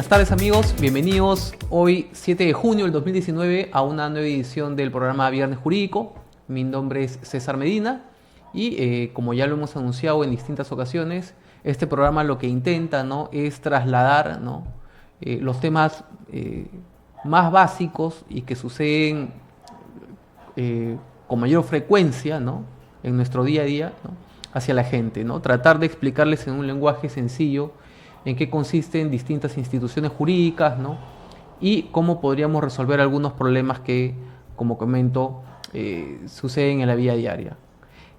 Buenas tardes amigos, bienvenidos hoy 7 de junio del 2019 a una nueva edición del programa Viernes Jurídico. Mi nombre es César Medina y como ya lo hemos anunciado en distintas ocasiones, este programa lo que intenta, ¿no?, es trasladar, ¿no?, los temas más básicos y que suceden con mayor frecuencia, ¿no?, en nuestro día a día, ¿no?, hacia la gente, ¿no? Tratar de explicarles en un lenguaje sencillo en qué consisten distintas instituciones jurídicas, ¿no?, y cómo podríamos resolver algunos problemas que, como comento, suceden en la vida diaria.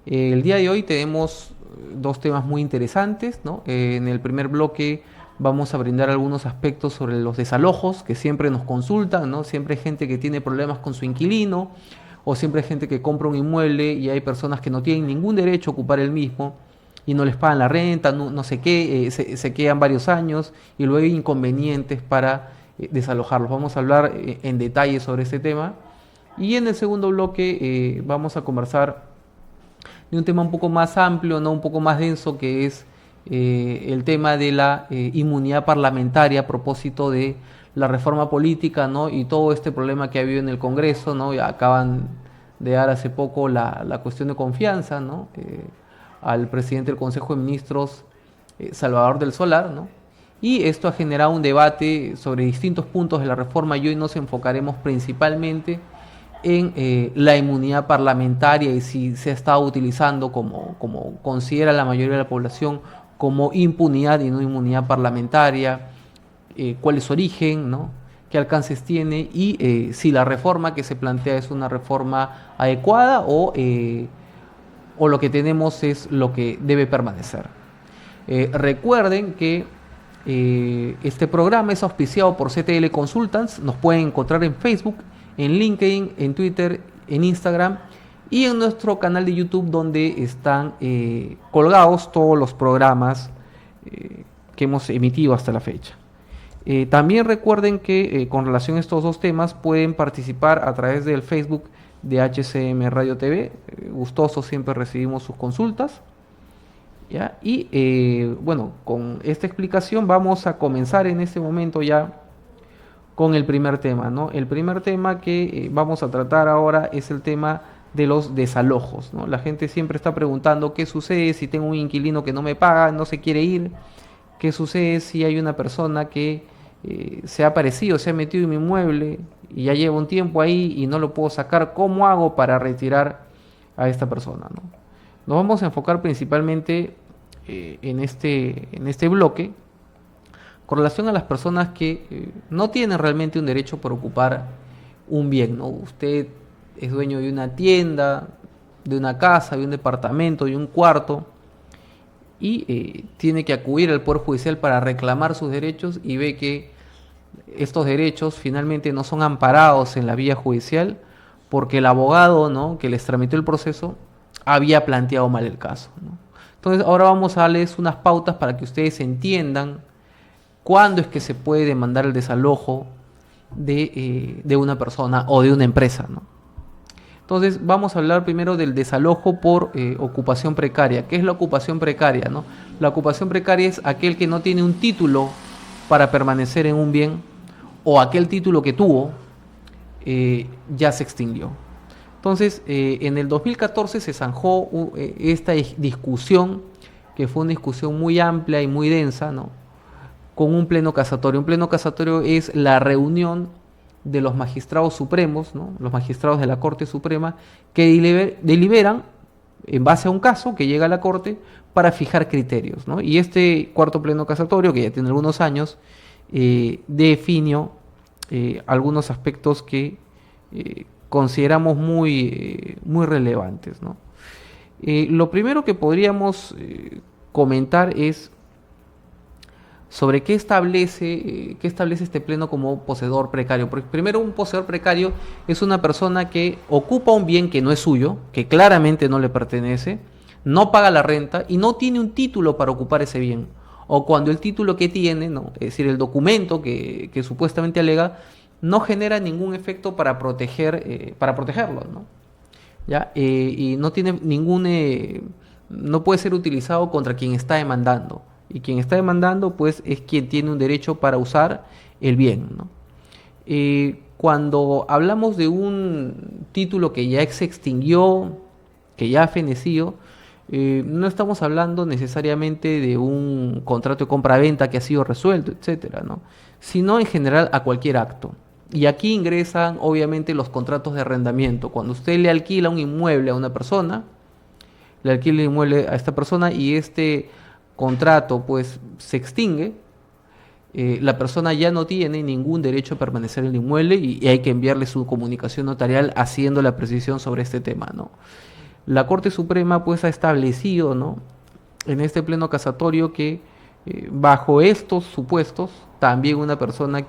El día de hoy tenemos dos temas muy interesantes, ¿no? En el primer bloque vamos a brindar algunos aspectos sobre los desalojos, que siempre nos consultan, ¿no? Siempre hay gente que tiene problemas con su inquilino, o siempre hay gente que compra un inmueble y hay personas que no tienen ningún derecho a ocupar el mismo y no les pagan la renta, no sé qué, se quedan varios años y luego hay inconvenientes para desalojarlos. Vamos a hablar en detalle sobre este tema. Y en el segundo bloque vamos a conversar de un tema un poco más amplio, ¿no?, un poco más denso, que es el tema de la inmunidad parlamentaria a propósito de la reforma política, ¿no?, y todo este problema que ha habido en el Congreso, ¿no? Ya acaban de dar hace poco la cuestión de confianza, ¿no?, al presidente del Consejo de Ministros, Salvador del Solar, ¿no? Y esto ha generado un debate sobre distintos puntos de la reforma y hoy nos enfocaremos principalmente en la inmunidad parlamentaria y si se ha estado utilizando como considera la mayoría de la población como impunidad y no inmunidad parlamentaria, cuál es su origen, ¿no?, qué alcances tiene y si la reforma que se plantea es una reforma adecuada o lo que tenemos es lo que debe permanecer. Recuerden que este programa es auspiciado por CTL Consultants. Nos pueden encontrar en Facebook, en LinkedIn, en Twitter, en Instagram y en nuestro canal de YouTube, donde están colgados todos los programas que hemos emitido hasta la fecha. También recuerden que con relación a estos dos temas pueden participar a través del Facebook de HCM Radio TV. Gustosos, siempre recibimos sus consultas, ¿ya? Y bueno, con esta explicación vamos a comenzar en este momento ya con el primer tema, ¿no? El primer tema que vamos a tratar ahora es el tema de los desalojos, ¿no? La gente siempre está preguntando qué sucede si tengo un inquilino que no me paga, no se quiere ir, qué sucede si hay una persona que se ha aparecido, se ha metido en mi inmueble y ya lleva un tiempo ahí y no lo puedo sacar, ¿cómo hago para retirar a esta persona, ¿no? Nos vamos a enfocar principalmente en este bloque con relación a las personas que no tienen realmente un derecho por ocupar un bien, ¿no? Usted es dueño de una tienda, de una casa, de un departamento, de un cuarto y tiene que acudir al Poder Judicial para reclamar sus derechos y ve que estos derechos finalmente no son amparados en la vía judicial porque el abogado, ¿no?, que les tramitó el proceso había planteado mal el caso, ¿no? Entonces ahora vamos a darles unas pautas para que ustedes entiendan cuándo es que se puede demandar el desalojo de una persona o de una empresa, ¿no? Entonces vamos a hablar primero del desalojo por ocupación precaria. ¿Qué es la ocupación precaria, no? La ocupación precaria es aquel que no tiene un título para permanecer en un bien o aquel título que tuvo ya se extinguió. Entonces en el 2014 se zanjó esta discusión, que fue una discusión muy amplia y muy densa, ¿no?, con un pleno casatorio. Un pleno casatorio es la reunión de los magistrados supremos, ¿no?, los magistrados de la Corte Suprema, que deliberan en base a un caso que llega a la Corte para fijar criterios, ¿no? Y este cuarto pleno casatorio, que ya tiene algunos años, definió algunos aspectos que consideramos muy relevantes, ¿no? Lo primero que podríamos comentar es sobre qué establece este pleno como poseedor precario. Porque primero, un poseedor precario es una persona que ocupa un bien que no es suyo, que claramente no le pertenece, no paga la renta y no tiene un título para ocupar ese bien. O cuando el título que tiene, ¿no?, es decir, el documento que supuestamente alega, no genera ningún efecto para protegerlo, ¿no? ¿Ya? Y no tiene no puede ser utilizado contra quien está demandando. Y quien está demandando, pues, es quien tiene un derecho para usar el bien, ¿no? Cuando hablamos de un título que ya se extinguió, que ya ha fenecido, no estamos hablando necesariamente de un contrato de compra-venta que ha sido resuelto, etcétera, ¿no? Sino en general a cualquier acto. Y aquí ingresan obviamente los contratos de arrendamiento. Cuando usted le alquila un inmueble a una persona, le alquila el inmueble a esta persona y este contrato pues se extingue, la persona ya no tiene ningún derecho a permanecer en el inmueble y hay que enviarle su comunicación notarial haciendo la precisión sobre este tema, ¿no? La Corte Suprema pues ha establecido, ¿no?, en este pleno casatorio que bajo estos supuestos también una persona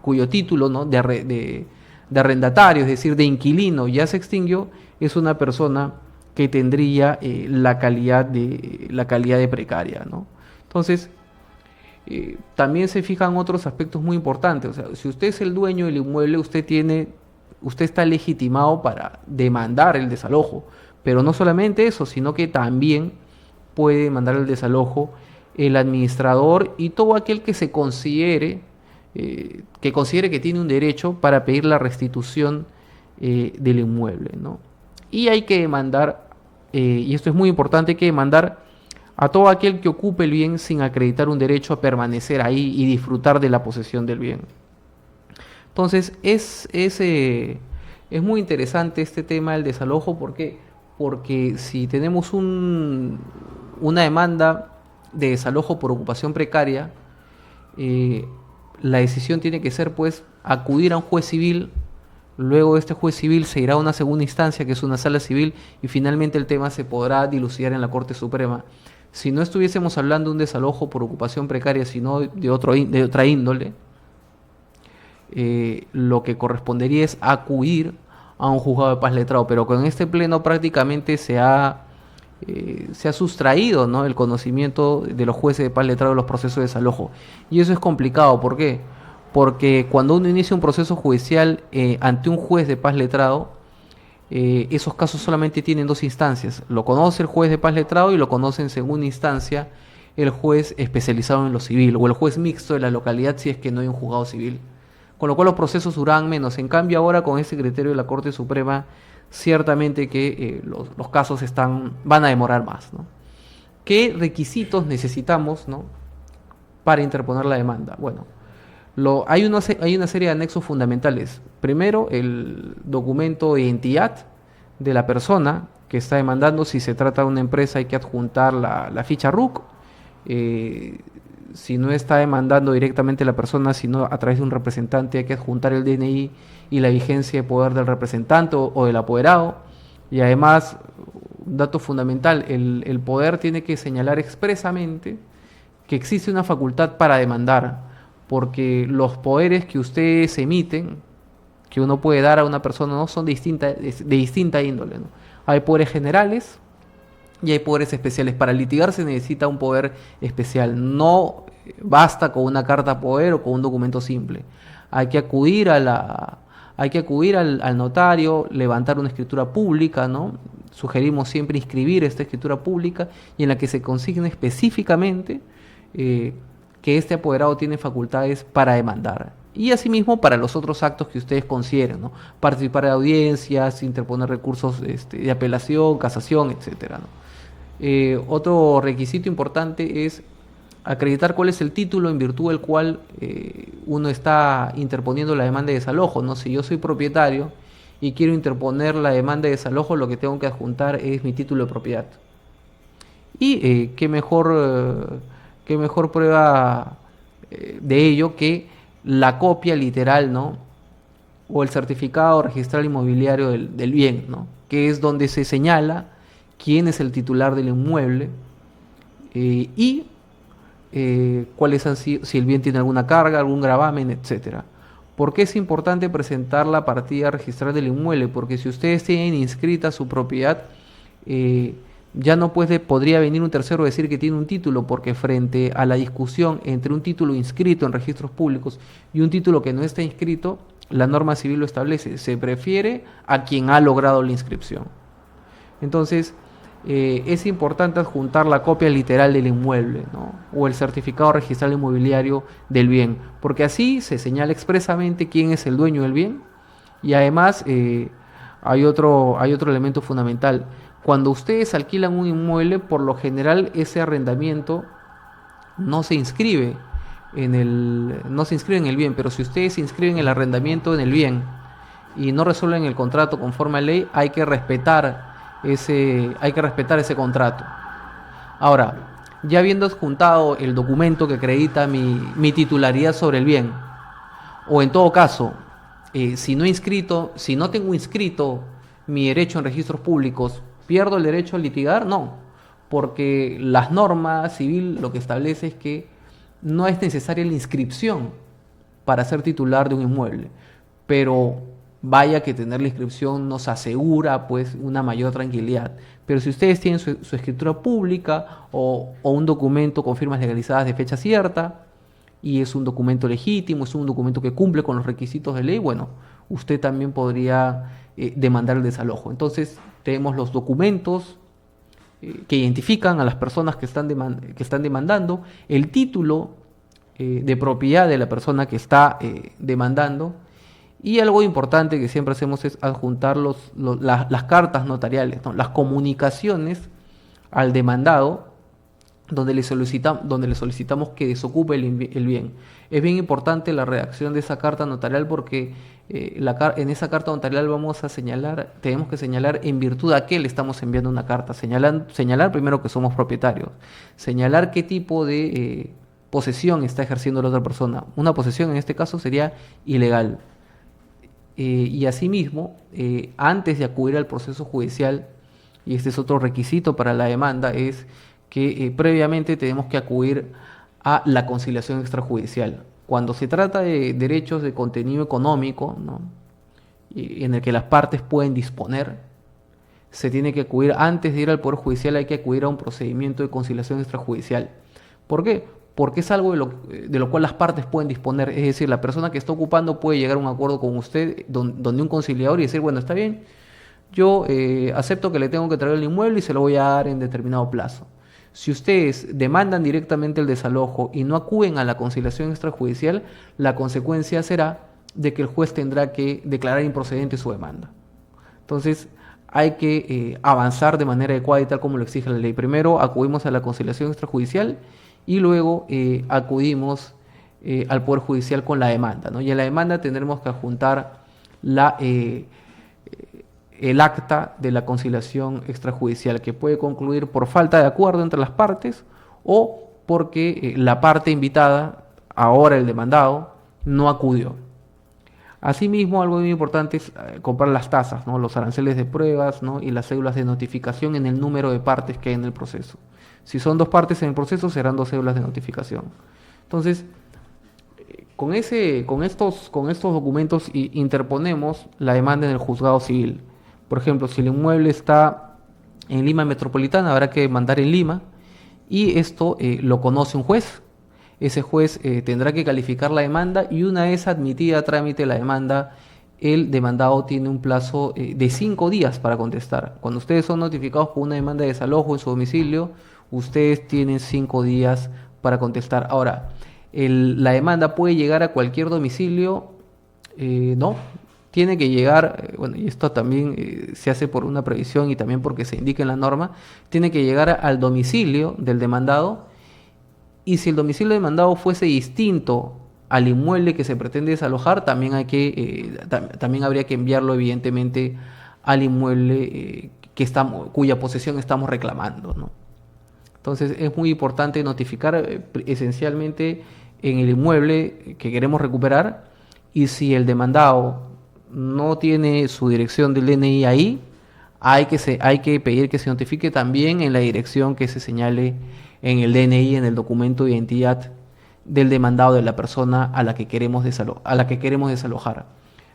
cuyo título, ¿no?, de arrendatario, es decir, de inquilino, ya se extinguió, es una persona que tendría la calidad de precaria, ¿no? Entonces, también se fijan otros aspectos muy importantes. O sea, si usted es el dueño del inmueble, usted está legitimado para demandar el desalojo. Pero no solamente eso, sino que también puede demandar el desalojo el administrador y todo aquel que considere que tiene un derecho para pedir la restitución del inmueble, ¿no? Y hay que demandar, y esto es muy importante, hay que demandar a todo aquel que ocupe el bien sin acreditar un derecho a permanecer ahí y disfrutar de la posesión del bien. Entonces, es muy interesante este tema del desalojo porque si tenemos una demanda de desalojo por ocupación precaria, la decisión tiene que ser pues acudir a un juez civil. Luego este juez civil se irá a una segunda instancia, que es una sala civil, y finalmente el tema se podrá dilucidar en la Corte Suprema. Si no estuviésemos hablando de un desalojo por ocupación precaria, sino de otra índole, lo que correspondería es acudir a un juzgado de paz letrado. Pero con este pleno prácticamente se ha sustraído, ¿no?, el conocimiento de los jueces de paz letrado de los procesos de desalojo. Y eso es complicado. ¿Por qué? Porque cuando uno inicia un proceso judicial ante un juez de paz letrado, esos casos solamente tienen dos instancias. Lo conoce el juez de paz letrado y lo conoce en segunda instancia el juez especializado en lo civil o el juez mixto de la localidad si es que no hay un juzgado civil. Con lo cual los procesos duran menos. En cambio ahora con este criterio de la Corte Suprema, ciertamente que los casos van a demorar más, ¿no? ¿Qué requisitos necesitamos, ¿no?, para interponer la demanda? Bueno, hay una serie de anexos fundamentales. Primero, el documento de identidad de la persona que está demandando. Si se trata de una empresa hay que adjuntar la ficha RUC. Si no está demandando directamente la persona, sino a través de un representante, hay que adjuntar el DNI y la vigencia de poder del representante o del apoderado. Y además, un dato fundamental, el poder tiene que señalar expresamente que existe una facultad para demandar, porque los poderes que ustedes emiten, que uno puede dar a una persona, no son de distinta índole, ¿no? Hay poderes generales y hay poderes especiales. Para litigar se necesita un poder especial. No basta con una carta poder o con un documento simple. Hay que acudir al notario, levantar una escritura pública, ¿no? Sugerimos siempre inscribir esta escritura pública y en la que se consigne específicamente que este apoderado tiene facultades para demandar. Y asimismo para los otros actos que ustedes consideren, ¿no? Participar de audiencias, interponer recursos de apelación, casación, etcétera, ¿no? Otro requisito importante es acreditar cuál es el título en virtud del cual uno está interponiendo la demanda de desalojo, ¿no? Si yo soy propietario y quiero interponer la demanda de desalojo, lo que tengo que adjuntar es mi título de propiedad. Y qué mejor prueba de ello que la copia literal, ¿no?, o el certificado registral inmobiliario del bien, ¿no?, que es donde se señala quién es el titular del inmueble y cuáles han sido, si el bien tiene alguna carga, algún gravamen, etcétera. ¿Por qué es importante presentar la partida registral del inmueble? Porque si ustedes tienen inscrita su propiedad, ya no podría venir un tercero a decir que tiene un título, porque frente a la discusión entre un título inscrito en registros públicos y un título que no está inscrito, la norma civil lo establece, se prefiere a quien ha logrado la inscripción. Entonces, es importante adjuntar la copia literal del inmueble, ¿no? O el certificado registral inmobiliario del bien, porque así se señala expresamente quién es el dueño del bien. Y además hay otro elemento fundamental. Cuando ustedes alquilan un inmueble, por lo general ese arrendamiento no se inscribe no se inscribe en el bien, pero si ustedes inscriben el arrendamiento en el bien y no resuelven el contrato conforme a ley, hay que respetar ese contrato. Ahora, ya habiendo adjuntado el documento que acredita mi titularidad sobre el bien, o en todo caso, si no tengo inscrito mi derecho en registros públicos, ¿pierdo el derecho a litigar? No, porque las normas civil lo que establece es que no es necesaria la inscripción para ser titular de un inmueble, pero vaya que tener la inscripción nos asegura pues una mayor tranquilidad. Pero si ustedes tienen su escritura pública o un documento con firmas legalizadas de fecha cierta, y es un documento legítimo, es un documento que cumple con los requisitos de ley, bueno, usted también podría demandar el desalojo. Entonces tenemos los documentos que identifican a las personas que están demandando, el título de propiedad de la persona que está demandando, y algo importante que siempre hacemos es adjuntar las cartas notariales, ¿no? Las comunicaciones al demandado, donde le solicitamos que desocupe el bien. Es bien importante la redacción de esa carta notarial porque en esa carta notarial tenemos que señalar en virtud a qué le estamos enviando una carta. Señalar primero que somos propietarios, señalar qué tipo de posesión está ejerciendo la otra persona. Una posesión en este caso sería ilegal. Y asimismo, antes de acudir al proceso judicial, y este es otro requisito para la demanda, es que previamente tenemos que acudir a la conciliación extrajudicial. Cuando se trata de derechos de contenido económico, ¿no? En el que las partes pueden disponer, se tiene que acudir, antes de ir al Poder Judicial, hay que acudir a un procedimiento de conciliación extrajudicial. ¿Por qué? Porque es algo de lo cual las partes pueden disponer. Es decir, la persona que está ocupando puede llegar a un acuerdo con usted, donde un conciliador y decir, bueno, está bien, yo acepto que le tengo que traer el inmueble y se lo voy a dar en determinado plazo. Si ustedes demandan directamente el desalojo y no acuden a la conciliación extrajudicial, la consecuencia será de que el juez tendrá que declarar improcedente su demanda. Entonces, hay que avanzar de manera adecuada y tal como lo exige la ley. Primero acudimos a la conciliación extrajudicial y luego acudimos al Poder Judicial con la demanda, ¿no? Y en la demanda tendremos que adjuntar el acta de la conciliación extrajudicial, que puede concluir por falta de acuerdo entre las partes o porque la parte invitada, ahora el demandado, no acudió. Asimismo, algo muy importante es comprar las tasas, ¿no? Los aranceles de pruebas, ¿no? Y las cédulas de notificación en el número de partes que hay en el proceso. Si son 2 partes en el proceso, serán 2 cédulas de notificación. Entonces, con estos documentos interponemos la demanda en el juzgado civil. Por ejemplo, si el inmueble está en Lima Metropolitana, habrá que demandar en Lima, y esto lo conoce un juez. Ese juez tendrá que calificar la demanda, y una vez admitida a trámite la demanda, el demandado tiene un plazo de 5 días para contestar. Cuando ustedes son notificados por una demanda de desalojo en su domicilio, ustedes tienen 5 días para contestar. Ahora, la demanda puede llegar a cualquier domicilio, no, tiene que llegar, bueno, y esto también se hace por una previsión y también porque se indica en la norma, tiene que llegar al domicilio del demandado, y si el domicilio del demandado fuese distinto al inmueble que se pretende desalojar, también habría que enviarlo evidentemente al inmueble cuya posesión estamos reclamando, ¿no? Entonces es muy importante notificar esencialmente en el inmueble que queremos recuperar, y si el demandado no tiene su dirección del DNI ahí, hay que pedir que se notifique también en la dirección que se señale en el DNI, en el documento de identidad del demandado, de la persona a la que queremos desalojar.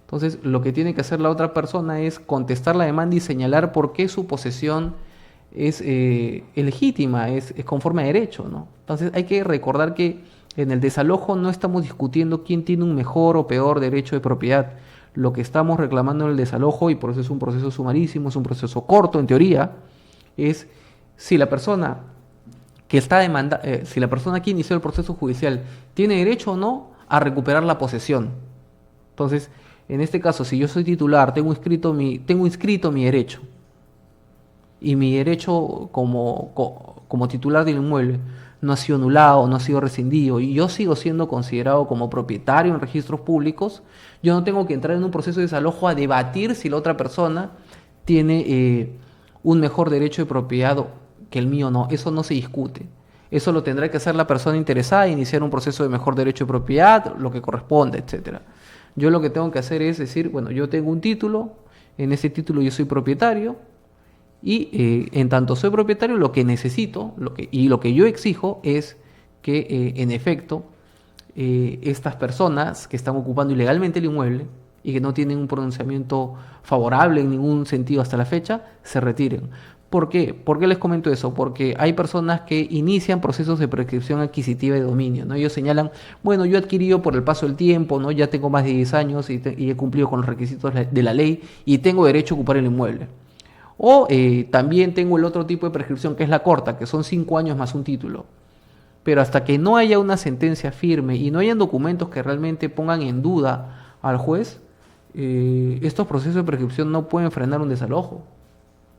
Entonces, lo que tiene que hacer la otra persona es contestar la demanda y señalar por qué su posesión es legítima, es conforme a derecho, ¿no? Entonces, hay que recordar que en el desalojo no estamos discutiendo quién tiene un mejor o peor derecho de propiedad. Lo que estamos reclamando en el desalojo, y por eso es un proceso sumarísimo, es un proceso corto en teoría, es si la persona si la persona que inició el proceso judicial tiene derecho o no a recuperar la posesión. Entonces, en este caso, si yo soy titular, tengo inscrito mi derecho, y mi derecho como titular del inmueble no ha sido anulado, no ha sido rescindido, y yo sigo siendo considerado como propietario en registros públicos, yo no tengo que entrar en un proceso de desalojo a debatir si la otra persona tiene un mejor derecho de propiedad que el mío. No, eso no se discute. Eso lo tendrá que hacer la persona interesada, iniciar un proceso de mejor derecho de propiedad, lo que corresponde, etcétera. Yo lo que tengo que hacer es decir, bueno, yo tengo un título, en ese título yo soy propietario, y en tanto soy propietario, lo que necesito y lo que yo exijo es que en efecto estas personas que están ocupando ilegalmente el inmueble y que no tienen un pronunciamiento favorable en ningún sentido hasta la fecha, se retiren. ¿Por qué? ¿Por qué les comento eso? Porque hay personas que inician procesos de prescripción adquisitiva de dominio, ¿no? Ellos señalan, bueno, yo he adquirido por el paso del tiempo, ¿no? Ya tengo más de 10 años y he cumplido con los requisitos de la ley y tengo derecho a ocupar el inmueble. O también tengo el otro tipo de prescripción, que es la corta, que son 5 años más un título. Pero hasta que no haya una sentencia firme y no hayan documentos que realmente pongan en duda al juez, estos procesos de prescripción no pueden frenar un desalojo.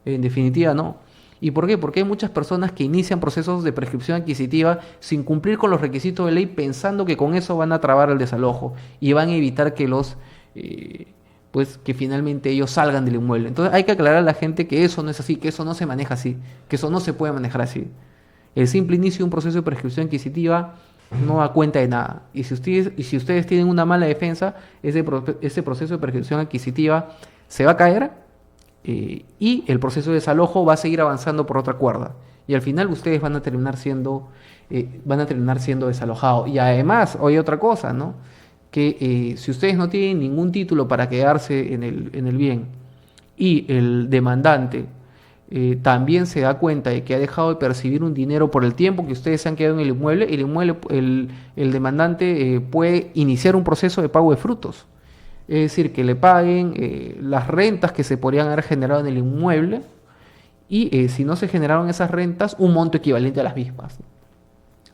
En definitiva, no. ¿Y por qué? Porque hay muchas personas que inician procesos de prescripción adquisitiva sin cumplir con los requisitos de ley, pensando que con eso van a trabar el desalojo y van a evitar que pues que finalmente ellos salgan del inmueble. Entonces hay que aclarar a la gente que eso no es así, que eso no se maneja así, que eso no se puede manejar así. El simple inicio de un proceso de prescripción adquisitiva no da cuenta de nada. Y si ustedes tienen una mala defensa, ese proceso de prescripción adquisitiva se va a caer, y el proceso de desalojo va a seguir avanzando por otra cuerda. Y al final ustedes van a terminar siendo desalojados. Y además, hay otra cosa, ¿no? Que si ustedes no tienen ningún título para quedarse en el bien y el demandante también se da cuenta de que ha dejado de percibir un dinero por el tiempo que ustedes se han quedado en el demandante puede iniciar un proceso de pago de frutos. Es decir, que le paguen las rentas que se podrían haber generado en el inmueble y si no se generaron esas rentas, un monto equivalente a las mismas.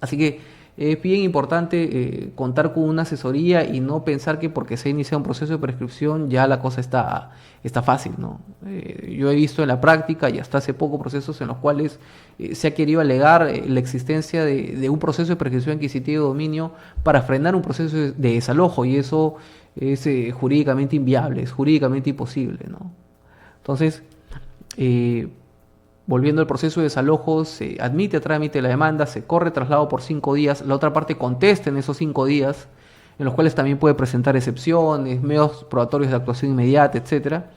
Así que es bien importante contar con una asesoría y no pensar que porque se ha iniciado un proceso de prescripción ya la cosa está fácil, ¿no? Yo he visto en la práctica y hasta hace poco procesos en los cuales se ha querido alegar la existencia de un proceso de prescripción adquisitiva de dominio para frenar un proceso de desalojo, y eso es jurídicamente inviable, es jurídicamente imposible, ¿no? Entonces, volviendo al proceso de desalojo, se admite a trámite la demanda, se corre traslado por 5 días, la otra parte contesta en esos 5 días, en los cuales también puede presentar excepciones, medios probatorios de actuación inmediata, etcétera.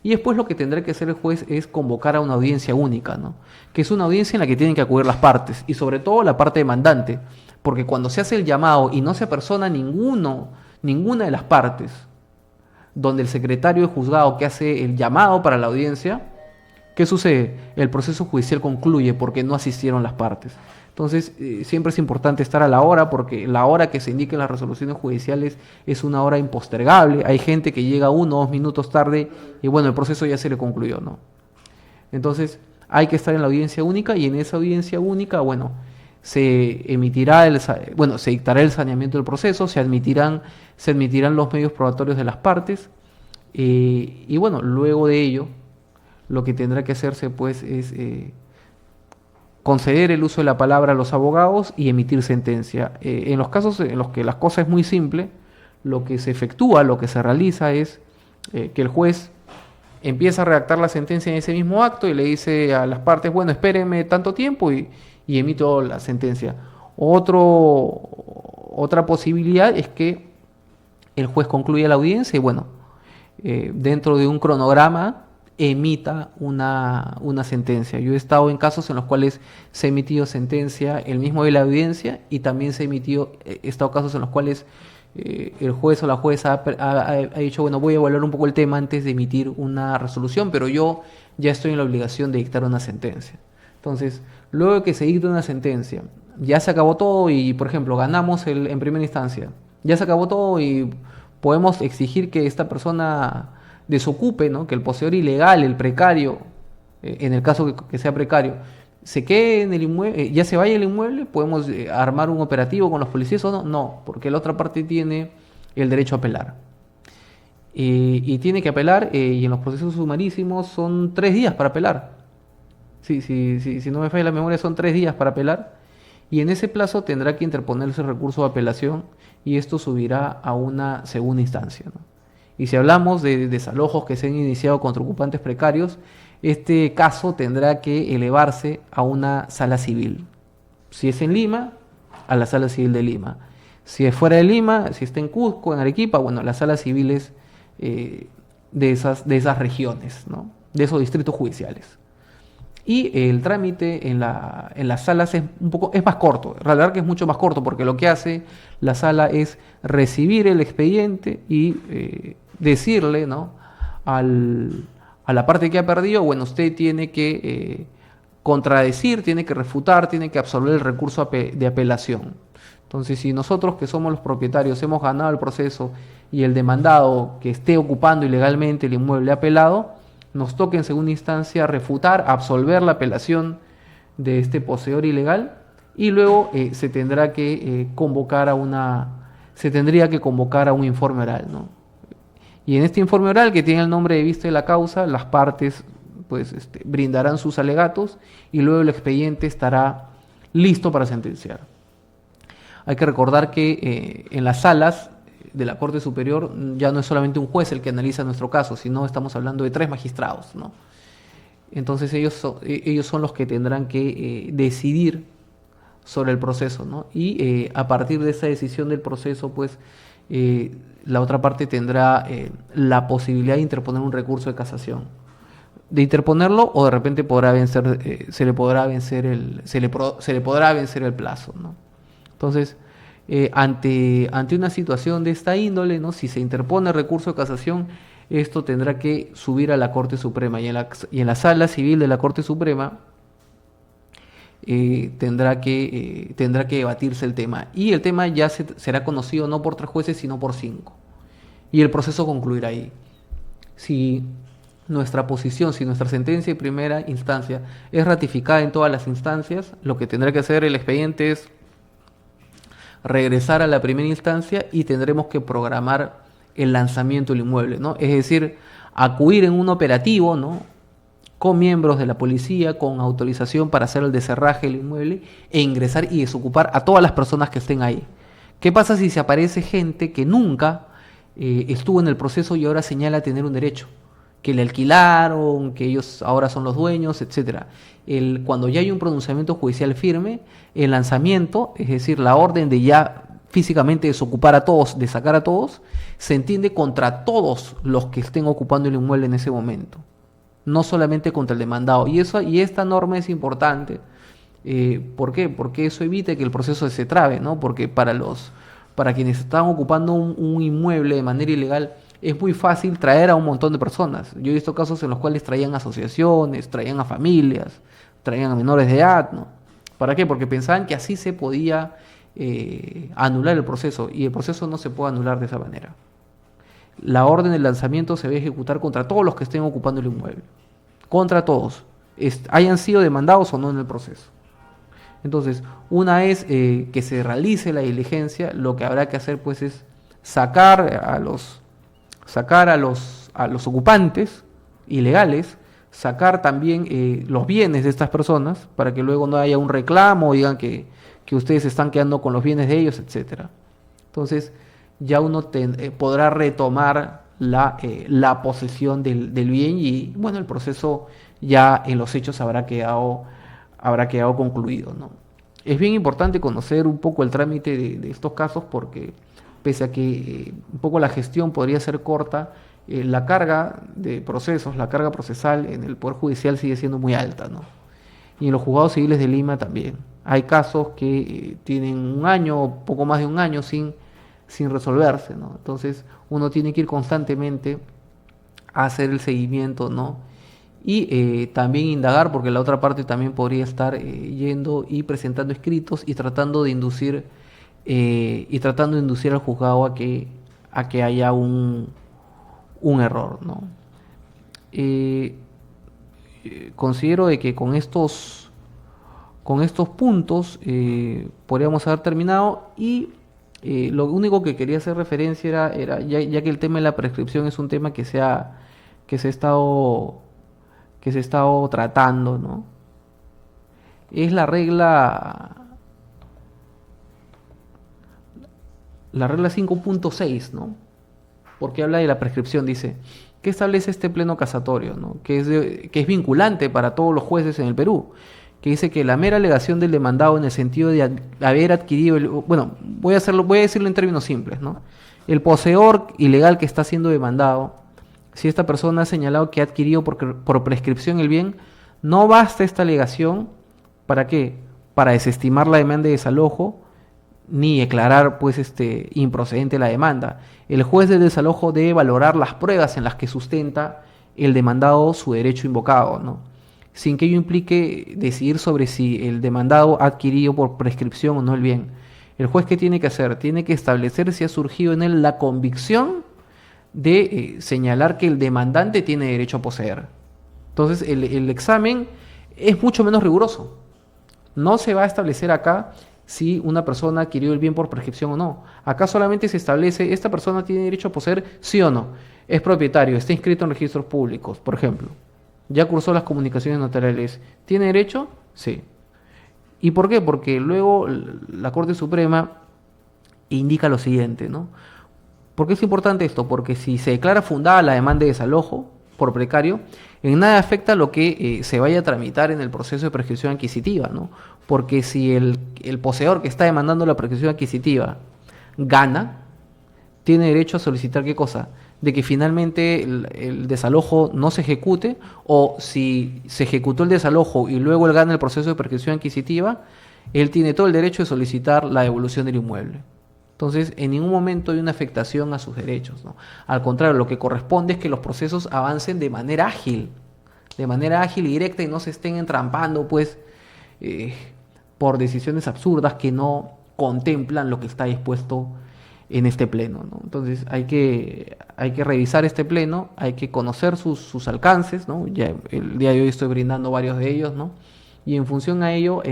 Y después lo que tendrá que hacer el juez es convocar a una audiencia única, ¿no? Que es una audiencia en la que tienen que acudir las partes, y sobre todo la parte demandante, porque cuando se hace el llamado y no se apersona ninguna de las partes, donde el secretario de juzgado que hace el llamado para la audiencia, ¿qué sucede? El proceso judicial concluye porque no asistieron las partes. Entonces, siempre es importante estar a la hora, porque la hora que se indica en las resoluciones judiciales es una hora impostergable. Hay gente que llega 1 o 2 minutos tarde y bueno, el proceso ya se le concluyó, ¿no? Entonces, hay que estar en la audiencia única, y en esa audiencia única, bueno, se dictará el saneamiento del proceso, se admitirán los medios probatorios de las partes, y bueno, luego de ello, lo que tendrá que hacerse pues es conceder el uso de la palabra a los abogados y emitir sentencia. En los casos en los que la cosa es muy simple, lo que se efectúa, lo que se realiza es que el juez empieza a redactar la sentencia en ese mismo acto y le dice a las partes, bueno, espérenme tanto tiempo y emito la sentencia. Otra posibilidad es que el juez concluya la audiencia y bueno, dentro de un cronograma emita una sentencia. Yo he estado en casos en los cuales se ha emitido sentencia el mismo de la audiencia, y también he estado casos en los cuales el juez o la jueza ha dicho, bueno, voy a evaluar un poco el tema antes de emitir una resolución, pero yo ya estoy en la obligación de dictar una sentencia. Entonces, luego de que se dicta una sentencia, ya se acabó todo y, por ejemplo, ganamos en primera instancia, ya se acabó todo y podemos exigir que esta persona desocupe, ¿no? Que el poseedor ilegal, el precario, en el caso que sea precario, se quede en el inmueble, ya se vaya el inmueble, podemos armar un operativo con los policías o no, no, porque la otra parte tiene el derecho a apelar. Y tiene que apelar, y en los procesos sumarísimos son 3 días para apelar. Si no me falla la memoria, son 3 días para apelar. Y en ese plazo tendrá que interponerse el recurso de apelación y esto subirá a una segunda instancia, ¿no? Y si hablamos de desalojos que se han iniciado contra ocupantes precarios, este caso tendrá que elevarse a una sala civil. Si es en Lima, a la sala civil de Lima. Si es fuera de Lima, si está en Cusco, en Arequipa, bueno, las salas civiles de esas regiones, ¿no? De esos distritos judiciales. Y el trámite en las salas es más corto, la verdad que es mucho más corto, porque lo que hace la sala es recibir el expediente y decirle, ¿no?, a la parte que ha perdido, bueno, usted tiene que contradecir, tiene que refutar, tiene que absolver el recurso de apelación. Entonces, si nosotros que somos los propietarios hemos ganado el proceso y el demandado que esté ocupando ilegalmente el inmueble ha apelado, nos toca en segunda instancia refutar, absolver la apelación de este poseedor ilegal y luego se tendría que convocar a un informe oral, ¿no? Y en este informe oral, que tiene el nombre de vista de la causa, las partes pues brindarán sus alegatos y luego el expediente estará listo para sentenciar. Hay que recordar que en las salas de la Corte Superior ya no es solamente un juez el que analiza nuestro caso, sino estamos hablando de 3 magistrados, ¿no? Entonces ellos son los que tendrán que decidir sobre el proceso, ¿no? Y a partir de esa decisión del proceso, pues la otra parte tendrá la posibilidad de interponer un recurso de casación. De interponerlo o de repente se le podrá vencer el plazo, ¿no? Entonces, ante una situación de esta índole, ¿no?, si se interpone recurso de casación, esto tendrá que subir a la Corte Suprema y en la sala civil de la Corte Suprema tendrá que debatirse el tema. Y el tema ya será conocido no por 3 jueces, sino por 5. Y el proceso concluirá ahí. Si nuestra sentencia de primera instancia es ratificada en todas las instancias, lo que tendrá que hacer el expediente es regresar a la primera instancia y tendremos que programar el lanzamiento del inmueble, ¿no? Es decir, acudir en un operativo, ¿no?, con miembros de la policía, con autorización para hacer el deserraje del inmueble e ingresar y desocupar a todas las personas que estén ahí. ¿Qué pasa si se aparece gente que nunca estuvo en el proceso y ahora señala tener un derecho? Que le alquilaron, que ellos ahora son los dueños, etcétera. Cuando ya hay un pronunciamiento judicial firme, el lanzamiento, es decir, la orden de ya físicamente desocupar a todos, de sacar a todos, se entiende contra todos los que estén ocupando el inmueble en ese momento, no solamente contra el demandado. Y esta norma es importante. ¿Por qué? Porque eso evita que el proceso se trabe, ¿no? Porque para quienes están ocupando un inmueble de manera ilegal, es muy fácil traer a un montón de personas. Yo he visto casos en los cuales traían asociaciones, traían a familias, traían a menores de edad, ¿no? ¿Para qué? Porque pensaban que así se podía anular el proceso, y el proceso no se puede anular de esa manera. La orden de lanzamiento se debe ejecutar contra todos los que estén ocupando el inmueble. Contra todos, hayan sido demandados o no en el proceso. Entonces, una vez que se realice la diligencia, lo que habrá que hacer pues es sacar a los ocupantes ilegales, sacar también los bienes de estas personas para que luego no haya un reclamo, digan que ustedes están quedando con los bienes de ellos, etcétera. Entonces ya uno podrá retomar la posesión del bien y bueno, el proceso ya en los hechos habrá quedado concluido, ¿no? Es bien importante conocer un poco el trámite de estos casos porque pese a que un poco la gestión podría ser corta, la carga de procesos, la carga procesal en el Poder Judicial sigue siendo muy alta, ¿no? Y en los juzgados civiles de Lima también. Hay casos que tienen un año o poco más de un año sin resolverse, ¿no? Entonces uno tiene que ir constantemente a hacer el seguimiento, ¿no? Y también indagar, porque la otra parte también podría estar yendo y presentando escritos y tratando de inducir al juzgado a que haya un error, ¿no? Considero de que con estos con estos puntos podríamos haber terminado y lo único que quería hacer referencia era ya que el tema de la prescripción es un tema que se ha estado, que se ha estado tratando, ¿no? Es la regla 5.6, ¿no? Porque habla de la prescripción, dice, ¿qué establece este pleno casatorio, ¿no? Que es vinculante para todos los jueces en el Perú, que dice que la mera alegación del demandado en el sentido de haber adquirido, bueno, voy a decirlo en términos simples, ¿no? El poseedor ilegal que está siendo demandado, si esta persona ha señalado que ha adquirido por prescripción el bien, no basta esta alegación, ¿para qué? Para desestimar la demanda de desalojo, ni declarar pues improcedente la demanda. El juez de desalojo debe valorar las pruebas en las que sustenta el demandado su derecho invocado, ¿no? Sin que ello implique decidir sobre si el demandado ha adquirido por prescripción o no el bien. El juez, ¿qué tiene que hacer? Tiene que establecer si ha surgido en él la convicción de señalar que el demandante tiene derecho a poseer. Entonces el examen es mucho menos riguroso. No se va a establecer acá si una persona adquirió el bien por prescripción o no. Acá solamente se establece, esta persona tiene derecho a poseer, sí o no. Es propietario, está inscrito en registros públicos, por ejemplo. Ya cursó las comunicaciones notariales. ¿Tiene derecho? Sí. ¿Y por qué? Porque luego la Corte Suprema indica lo siguiente, ¿no? ¿Por qué es importante esto? Porque si se declara fundada la demanda de desalojo por precario, en nada afecta lo que se vaya a tramitar en el proceso de prescripción adquisitiva, ¿no? Porque si el poseedor que está demandando la prescripción adquisitiva gana, tiene derecho a solicitar ¿qué cosa? De que finalmente el desalojo no se ejecute, o si se ejecutó el desalojo y luego él gana el proceso de prescripción adquisitiva, él tiene todo el derecho de solicitar la devolución del inmueble. Entonces, en ningún momento hay una afectación a sus derechos, ¿no? Al contrario, lo que corresponde es que los procesos avancen de manera ágil y directa, y no se estén entrampando, pues, por decisiones absurdas que no contemplan lo que está dispuesto en este pleno, ¿no? Entonces, hay que revisar este pleno, hay que conocer sus alcances, ¿no? Ya el día de hoy estoy brindando varios de ellos, ¿no? Y en función a ello,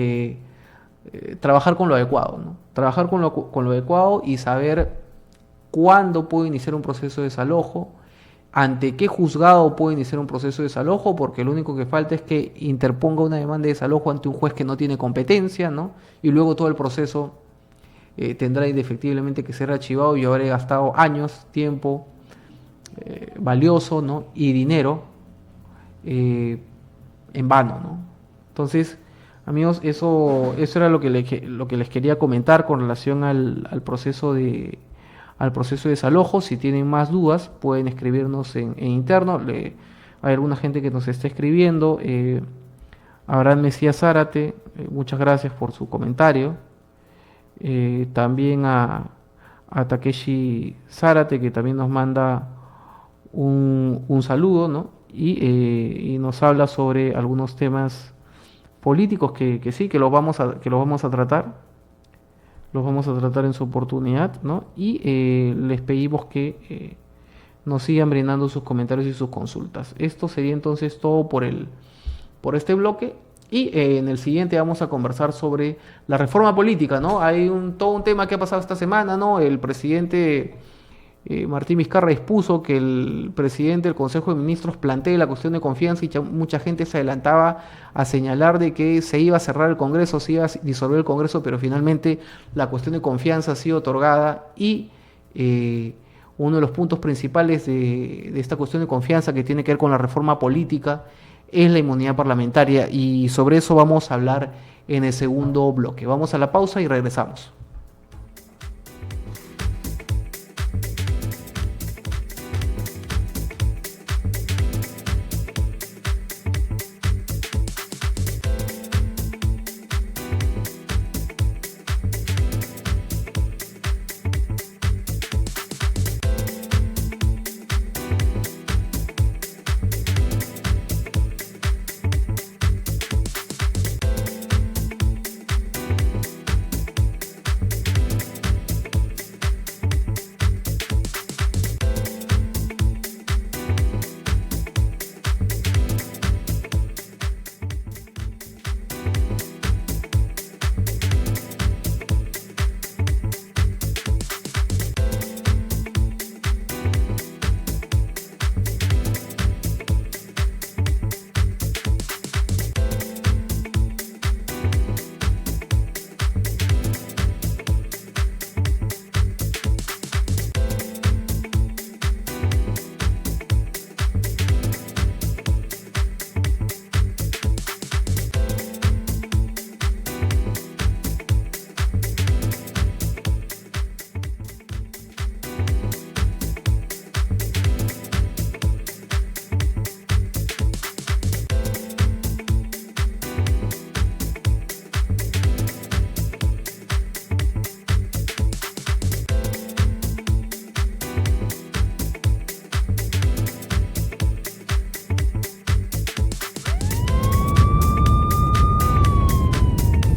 trabajar con lo adecuado, ¿no? Trabajar con lo adecuado y saber cuándo puedo iniciar un proceso de desalojo, ante qué juzgado puedo iniciar un proceso de desalojo, porque lo único que falta es que interponga una demanda de desalojo ante un juez que no tiene competencia, ¿no? Y luego todo el proceso tendrá indefectiblemente que ser archivado. Yo habré gastado años, tiempo valioso, ¿no? Y dinero en vano, ¿no? Entonces, amigos, eso era lo que les quería comentar con relación al proceso de desalojo. Si tienen más dudas, pueden escribirnos en interno. Hay alguna gente que nos está escribiendo. Abraham Mesías Zárate, muchas gracias por su comentario. También a Takeshi Zárate, que también nos manda un saludo, ¿no? Y nos habla sobre algunos temas políticos que sí, que los vamos a tratar. Los vamos a tratar en su oportunidad, ¿no? Y les pedimos que nos sigan brindando sus comentarios y sus consultas. Esto sería entonces todo por este bloque. Y en el siguiente vamos a conversar sobre la reforma política, ¿no? Hay todo un tema que ha pasado esta semana, ¿no? El presidente Martín Vizcarra dispuso que el presidente del Consejo de Ministros plantee la cuestión de confianza, y mucha gente se adelantaba a señalar de que se iba a cerrar el Congreso, se iba a disolver el Congreso, pero finalmente la cuestión de confianza ha sido otorgada, y uno de los puntos principales de esta cuestión de confianza, que tiene que ver con la reforma política, es la inmunidad parlamentaria, y sobre eso vamos a hablar en el segundo bloque. Vamos a la pausa y regresamos.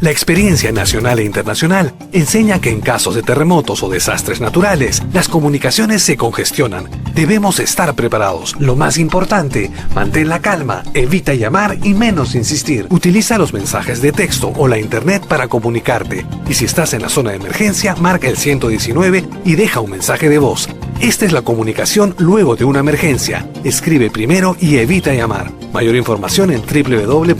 La experiencia nacional e internacional enseña que en casos de terremotos o desastres naturales, las comunicaciones se congestionan. Debemos estar preparados. Lo más importante, mantén la calma, evita llamar y menos insistir. Utiliza los mensajes de texto o la internet para comunicarte. Y si estás en la zona de emergencia, marca el 119 y deja un mensaje de voz. Esta es la comunicación luego de una emergencia. Escribe primero y evita llamar. Mayor información en www.mtc.gov.pe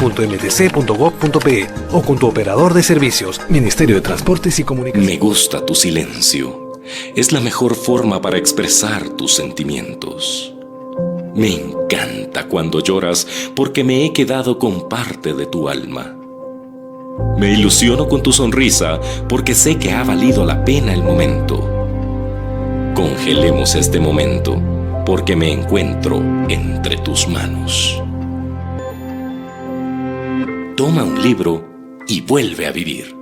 o con tu operador de servicios, Ministerio de Transportes y Comunicaciones. Me gusta tu silencio. Es la mejor forma para expresar tus sentimientos. Me encanta cuando lloras porque me he quedado con parte de tu alma. Me ilusiono con tu sonrisa porque sé que ha valido la pena el momento. Congelemos este momento porque me encuentro entre tus manos. Toma un libro y vuelve a vivir.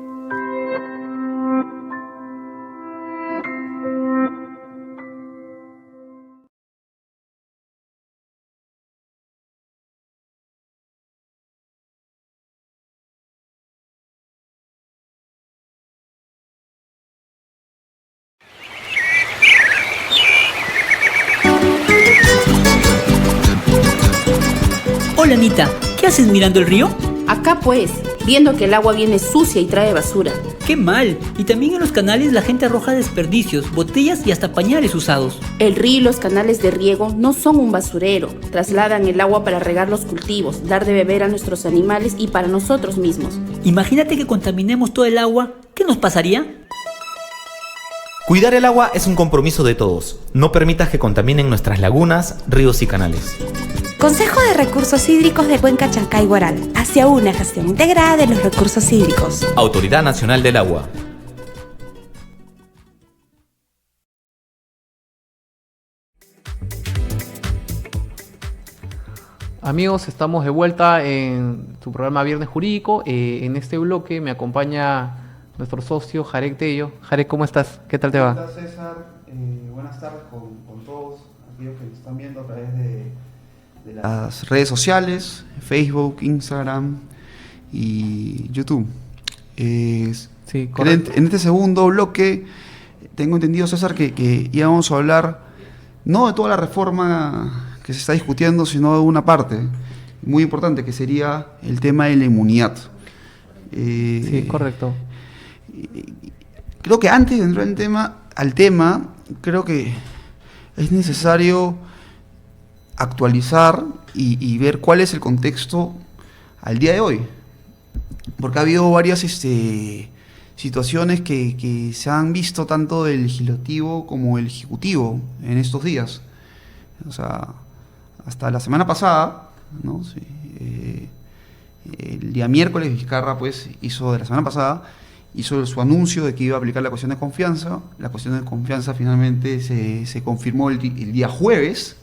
Hola Anita, ¿qué haces mirando el río? Acá pues, viendo que el agua viene sucia y trae basura. ¡Qué mal! Y también en los canales la gente arroja desperdicios, botellas y hasta pañales usados. El río y los canales de riego no son un basurero. Trasladan el agua para regar los cultivos, dar de beber a nuestros animales y para nosotros mismos. Imagínate que contaminemos todo el agua. ¿Qué nos pasaría? Cuidar el agua es un compromiso de todos. No permitas que contaminen nuestras lagunas, ríos y canales. Consejo de Recursos Hídricos de Cuenca Chancay Guaral, hacia una gestión integrada de los recursos hídricos. Autoridad Nacional del Agua. Amigos, estamos de vuelta en tu programa Viernes Jurídico. En este bloque me acompaña nuestro socio Jarek Tello. Jarek, ¿cómo estás? ¿Qué tal te va? Hola César, buenas tardes con todos aquellos que nos están viendo a través de las redes sociales, Facebook, Instagram y YouTube. Sí, correcto. En este segundo bloque tengo entendido, César, que íbamos a hablar no de toda la reforma que se está discutiendo, sino de una parte muy importante que sería el tema de la inmunidad. Sí, correcto. Creo que antes de entrar al tema, creo que es necesario actualizar y ver cuál es el contexto al día de hoy. Porque ha habido varias situaciones que se han visto tanto del legislativo como del ejecutivo en estos días. O sea, hasta la semana pasada, ¿no? Sí, el día miércoles Vizcarra pues hizo su anuncio de que iba a aplicar la cuestión de confianza. La cuestión de confianza finalmente se confirmó el día jueves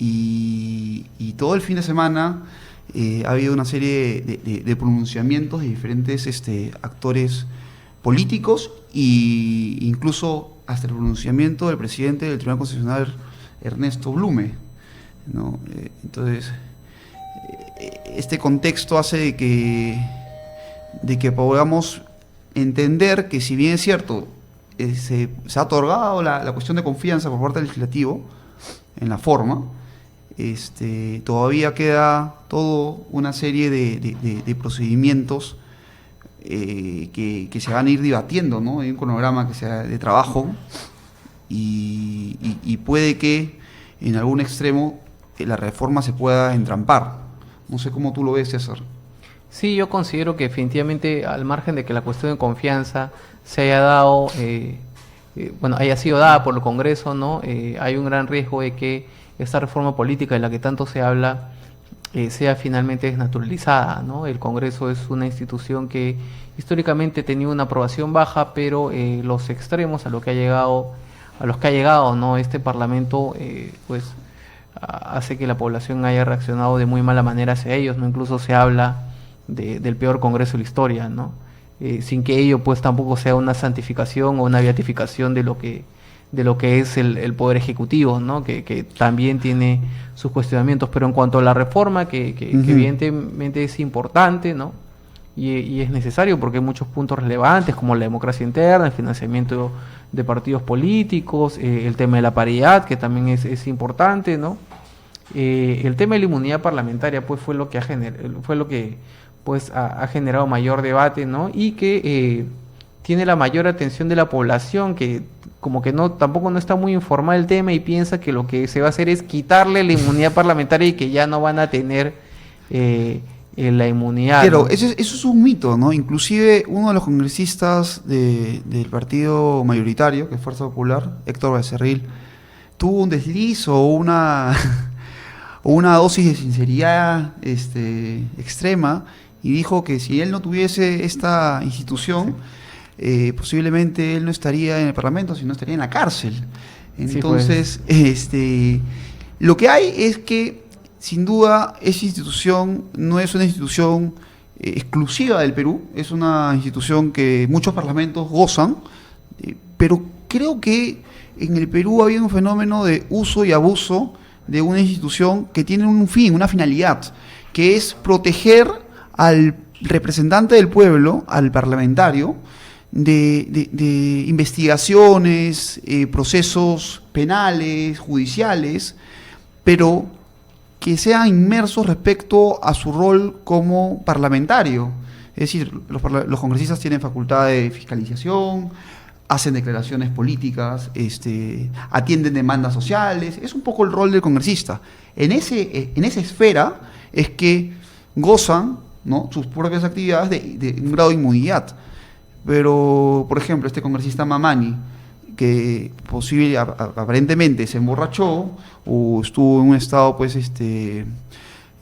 y todo el fin de semana ha habido una serie de pronunciamientos de diferentes actores políticos e incluso hasta el pronunciamiento del presidente del Tribunal Constitucional, Ernesto Blume, ¿no? Entonces, este contexto hace de que podamos entender que, si bien es cierto, se ha otorgado la cuestión de confianza por parte del legislativo en la forma, todavía queda toda una serie de procedimientos que se van a ir debatiendo, ¿no? Hay un cronograma que sea de trabajo y puede que en algún extremo la reforma se pueda entrampar. No sé cómo tú lo ves, César. Sí, yo considero que definitivamente, al margen de que la cuestión de confianza se haya dado, haya sido dada por el Congreso, ¿no? Hay un gran riesgo de que esta reforma política de la que tanto se habla sea finalmente desnaturalizada, ¿no? El Congreso es una institución que históricamente tenía una aprobación baja, pero los extremos a los que ha llegado, ¿no? Este Parlamento, hace que la población haya reaccionado de muy mala manera hacia ellos, ¿no? Incluso se habla del peor Congreso de la historia, ¿no? Sin que ello pues tampoco sea una santificación o una beatificación de lo que es el Poder Ejecutivo, ¿no? Que también tiene sus cuestionamientos. Pero en cuanto a la reforma, que evidentemente es importante, ¿no? y es necesario porque hay muchos puntos relevantes como la democracia interna, el financiamiento de partidos políticos, el tema de la paridad, que también es importante, ¿no? El tema de la inmunidad parlamentaria pues fue lo que ha generado mayor debate, ¿no? Y que tiene la mayor atención de la población, que como que tampoco no está muy informada del tema y piensa que lo que se va a hacer es quitarle la inmunidad parlamentaria y que ya no van a tener la inmunidad. Pero ¿no? eso es un mito, ¿no? Inclusive uno de los congresistas del partido mayoritario, que es Fuerza Popular, Héctor Becerril, tuvo un desliz o una dosis de sinceridad extrema y dijo que si él no tuviese esta institución, posiblemente él no estaría en el Parlamento, sino estaría en la cárcel. Entonces, lo que hay es que, sin duda, esa institución no es una institución exclusiva del Perú, es una institución que muchos parlamentos gozan, pero creo que en el Perú había un fenómeno de uso y abuso de una institución que tiene un fin, una finalidad, que es proteger al representante del pueblo, al parlamentario, de investigaciones, procesos penales, judiciales, pero que sean inmersos respecto a su rol como parlamentario. Es decir, los congresistas tienen facultad de fiscalización, hacen declaraciones políticas, atienden demandas sociales, es un poco el rol del congresista. En esa esfera es que gozan, ¿no?, sus propias actividades de un grado de inmunidad. Pero, por ejemplo, este congresista Mamani, que aparentemente se emborrachó o estuvo en un estado, pues,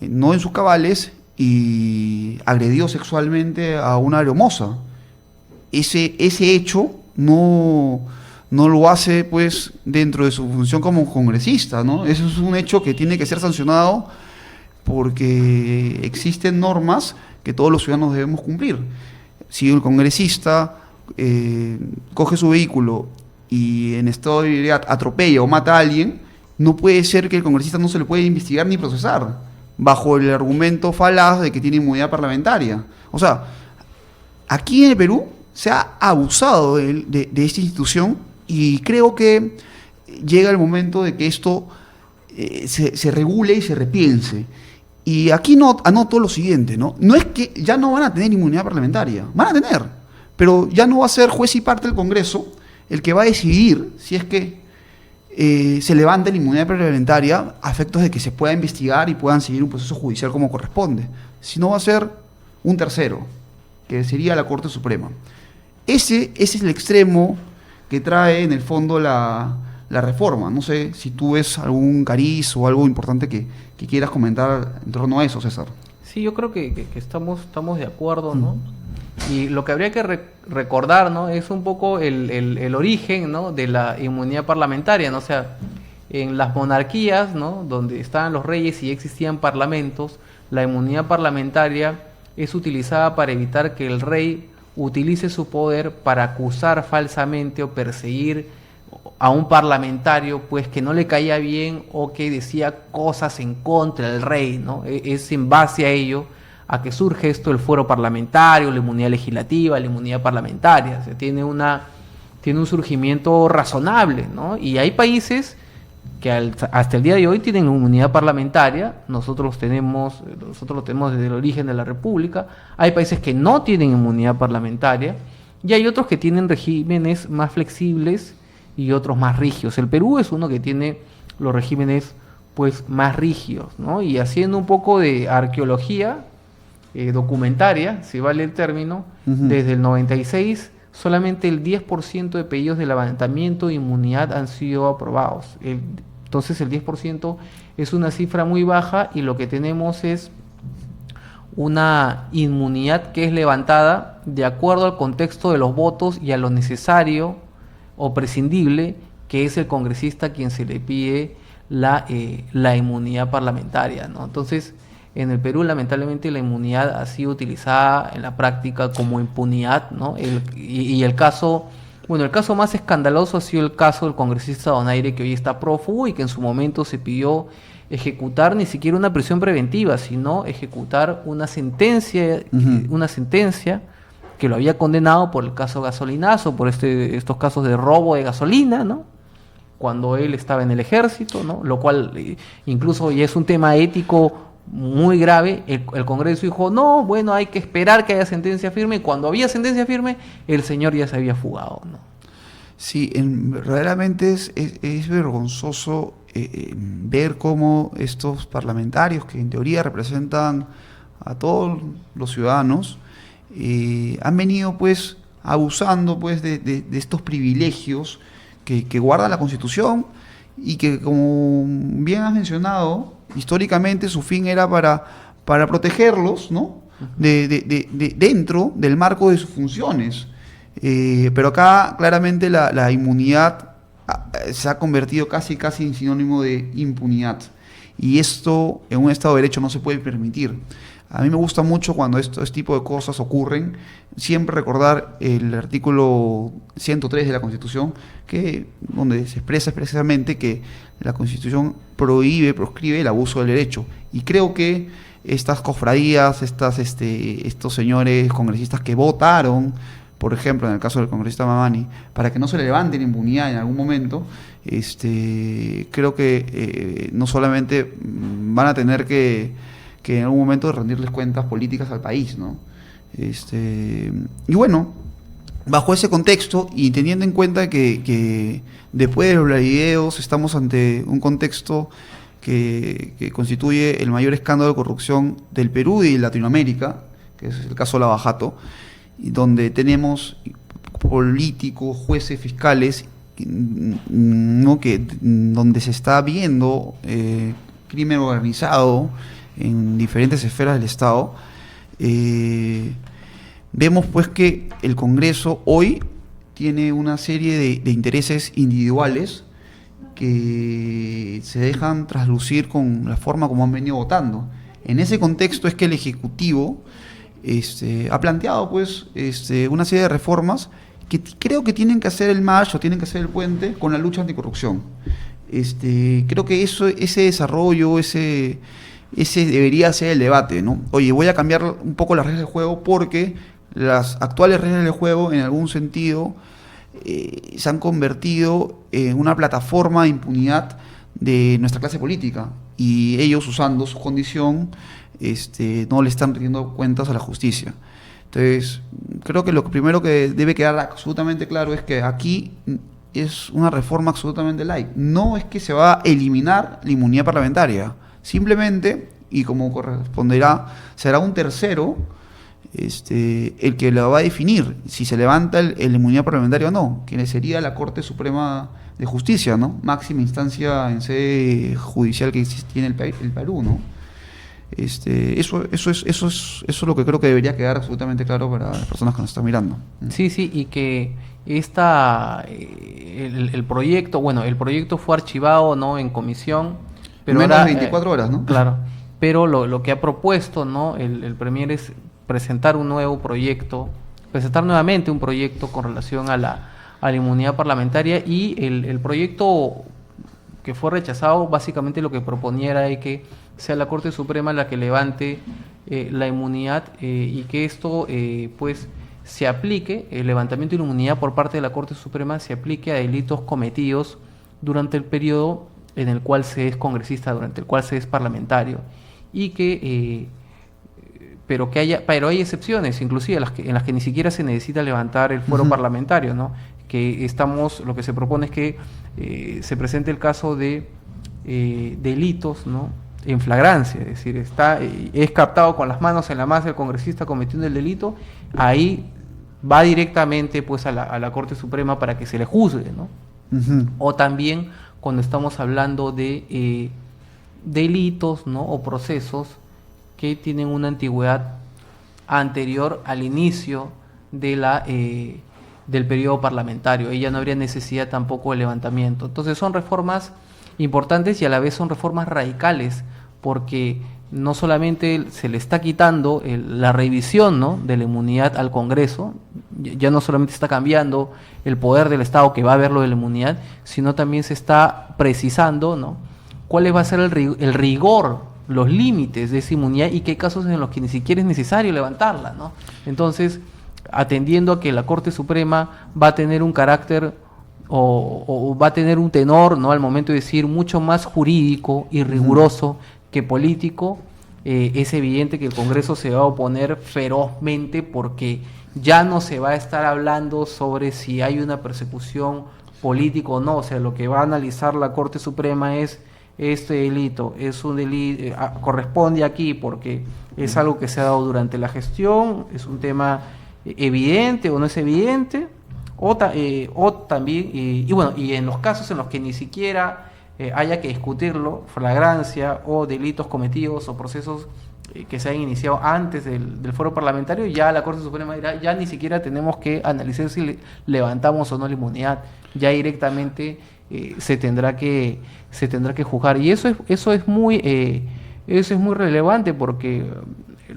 no en sus cabales y agredió sexualmente a una aeromoza. Ese hecho no lo hace, pues, dentro de su función como congresista, ¿no? Eso es un hecho que tiene que ser sancionado porque existen normas que todos los ciudadanos debemos cumplir. Si el congresista coge su vehículo y en estado de ebriedad atropella o mata a alguien, no puede ser que el congresista no se le pueda investigar ni procesar, bajo el argumento falaz de que tiene inmunidad parlamentaria. O sea, aquí en el Perú se ha abusado de esta institución y creo que llega el momento de que esto se regule y se repiense. Y aquí anoto lo siguiente, ¿no? No es que ya no van a tener inmunidad parlamentaria, van a tener, pero ya no va a ser juez y parte del Congreso el que va a decidir si es que se levanta la inmunidad parlamentaria a efectos de que se pueda investigar y puedan seguir un proceso judicial como corresponde, sino va a ser un tercero, que sería la Corte Suprema. Ese es el extremo que trae en el fondo la reforma. No sé si tú ves algún cariz o algo importante que quieras comentar en torno a eso, César. Sí, yo creo que estamos de acuerdo, ¿no? Y lo que habría que recordar, ¿no?, es un poco el origen, ¿no?, de la inmunidad parlamentaria, ¿no? O sea, en las monarquías, ¿no?, donde estaban los reyes y existían parlamentos, la inmunidad parlamentaria es utilizada para evitar que el rey utilice su poder para acusar falsamente o perseguir a un parlamentario, pues, que no le caía bien o que decía cosas en contra del rey, ¿no? Es en base a ello a que surge esto el fuero parlamentario, la inmunidad legislativa, la inmunidad parlamentaria. O sea, tiene un surgimiento razonable, ¿no? Y hay países que hasta el día de hoy tienen inmunidad parlamentaria. Nosotros lo tenemos desde el origen de la República. Hay países que no tienen inmunidad parlamentaria y hay otros que tienen regímenes más flexibles y otros más rígidos. El Perú es uno que tiene los regímenes, pues, más rígidos, ¿no? Y haciendo un poco de arqueología documentaria, si vale el término, desde el 96 solamente el 10% de pedidos de levantamiento de inmunidad han sido aprobados. Entonces el 10% es una cifra muy baja y lo que tenemos es una inmunidad que es levantada de acuerdo al contexto de los votos y a lo necesario o prescindible que es el congresista a quien se le pide la inmunidad parlamentaria, ¿no? Entonces, en el Perú, lamentablemente, la inmunidad ha sido utilizada en la práctica como impunidad, ¿no? Y el caso Bueno, el caso más escandaloso ha sido el caso del congresista Donaire, que hoy está prófugo y que en su momento se pidió ejecutar ni siquiera una prisión preventiva, sino ejecutar una sentencia, que lo había condenado por el caso gasolinazo, por estos casos de robo de gasolina, ¿no? Cuando él estaba en el ejército, ¿no? Lo cual incluso ya es un tema ético muy grave. El Congreso dijo, no, bueno, hay que esperar que haya sentencia firme, y cuando había sentencia firme, el señor ya se había fugado, ¿no? Sí, verdaderamente es vergonzoso ver cómo estos parlamentarios, que en teoría representan a todos los ciudadanos, han venido pues abusando pues de estos privilegios que guarda la Constitución, y que, como bien has mencionado, históricamente su fin era para protegerlos, ¿no? Dentro del marco de sus funciones. Pero acá claramente la inmunidad se ha convertido casi en sinónimo de impunidad, y esto en un Estado de Derecho no se puede permitir. A mí me gusta mucho cuando este tipo de cosas ocurren, siempre recordar el artículo 103 de la Constitución, donde se expresa expresamente que la Constitución proscribe el abuso del derecho. Y creo que estas cofradías, estos señores congresistas que votaron, por ejemplo, en el caso del congresista Mamani, para que no se le levante la impunidad en algún momento, creo que no solamente van a tener que en algún momento rendirles cuentas políticas al país, ¿no? Y bueno, bajo ese contexto, y teniendo en cuenta que después de los videos estamos ante un contexto que constituye el mayor escándalo de corrupción del Perú y de Latinoamérica, que es el caso Lava Jato, y donde tenemos políticos, jueces, fiscales, ¿no? Donde se está viendo crimen organizado en diferentes esferas del Estado, vemos pues que el Congreso hoy tiene una serie de intereses individuales que se dejan traslucir con la forma como han venido votando. En ese contexto es que el Ejecutivo ha planteado pues una serie de reformas que creo que tienen que hacer el match, o tienen que hacer el puente con la lucha anticorrupción. Creo que ese desarrollo, ese debería ser el debate, ¿no? Oye, voy a cambiar un poco las reglas del juego, porque las actuales reglas del juego, en algún sentido, se han convertido en una plataforma de impunidad de nuestra clase política, y ellos, usando su condición, no le están rindiendo cuentas a la justicia. Entonces, creo que lo primero que debe quedar absolutamente claro es que aquí es una reforma absolutamente light. No es que se va a eliminar la inmunidad parlamentaria. Simplemente, y como corresponderá, será un tercero el que lo va a definir si se levanta el inmunidad parlamentaria o no, que sería la Corte Suprema de Justicia, ¿no? Máxima instancia en sede judicial que existe en el Perú, ¿no? Eso es lo que creo que debería quedar absolutamente claro para las personas que nos están mirando. Sí, y que el proyecto fue archivado, ¿no?, en comisión, pero menos de 24 horas, ¿no? Claro, pero lo que ha propuesto, ¿no?, el Premier, es presentar nuevamente un proyecto con relación a la inmunidad parlamentaria, y el proyecto que fue rechazado básicamente lo que proponía era de que sea la Corte Suprema la que levante la inmunidad, y que esto pues se aplique, el levantamiento de la inmunidad por parte de la Corte Suprema se aplique a delitos cometidos durante el periodo en el cual se es congresista, durante el cual se es parlamentario, y que pero hay excepciones, inclusive en las que ni siquiera se necesita levantar el fuero parlamentario, ¿no? Lo que se propone es que se presente el caso de delitos, ¿no?, en flagrancia, es decir, es captado con las manos en la masa el congresista cometiendo el delito, ahí va directamente pues a la Corte Suprema para que se le juzgue, ¿no? O también cuando estamos hablando de delitos, ¿no?, o procesos que tienen una antigüedad anterior al inicio de del periodo parlamentario. Ahí ya no habría necesidad tampoco de levantamiento. Entonces son reformas importantes y a la vez son reformas radicales, porque no solamente se le está quitando la revisión, ¿no?, de la inmunidad al Congreso, ya no solamente está cambiando el poder del Estado que va a ver lo de la inmunidad, sino también se está precisando, ¿no?, cuál va a ser el rigor, los límites de esa inmunidad y qué casos en los que ni siquiera es necesario levantarla, ¿no? Entonces, atendiendo a que la Corte Suprema va a tener un carácter o va a tener un tenor, ¿no?, al momento de decir mucho más jurídico y riguroso que político, es evidente que el Congreso se va a oponer ferozmente porque ya no se va a estar hablando sobre si hay una persecución política o no. O sea, lo que va a analizar la Corte Suprema es: este delito es un delito, corresponde aquí porque es algo que se ha dado durante la gestión, es un tema evidente o no es evidente, o también, y bueno, y en los casos en los que ni siquiera haya que discutirlo, flagrancia o delitos cometidos o procesos que se hayan iniciado antes del foro parlamentario, ya la Corte Suprema dirá: ya ni siquiera tenemos que analizar si levantamos o no la inmunidad, ya directamente se tendrá que juzgar. Y eso es muy relevante porque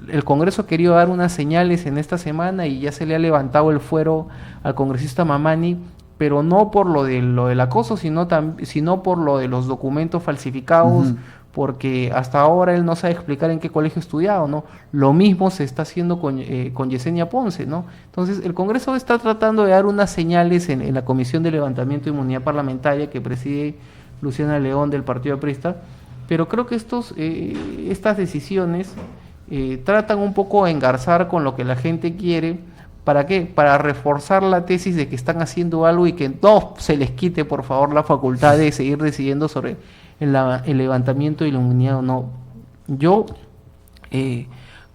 el Congreso ha querido dar unas señales en esta semana y ya se le ha levantado el fuero al congresista Mamani, pero no por lo del acoso, sino por lo de los documentos falsificados, porque hasta ahora él no sabe explicar en qué colegio ha estudiado, ¿no? Lo mismo se está haciendo con Yesenia Ponce, ¿no? Entonces, el Congreso está tratando de dar unas señales en la Comisión de Levantamiento de Inmunidad Parlamentaria que preside Luciana León del Partido Aprista, pero creo que estas decisiones tratan un poco de engarzar con lo que la gente quiere. ¿Para qué? Para reforzar la tesis de que están haciendo algo y que no se les quite, por favor, la facultad de seguir decidiendo sobre el levantamiento y la inmunidad o no. Yo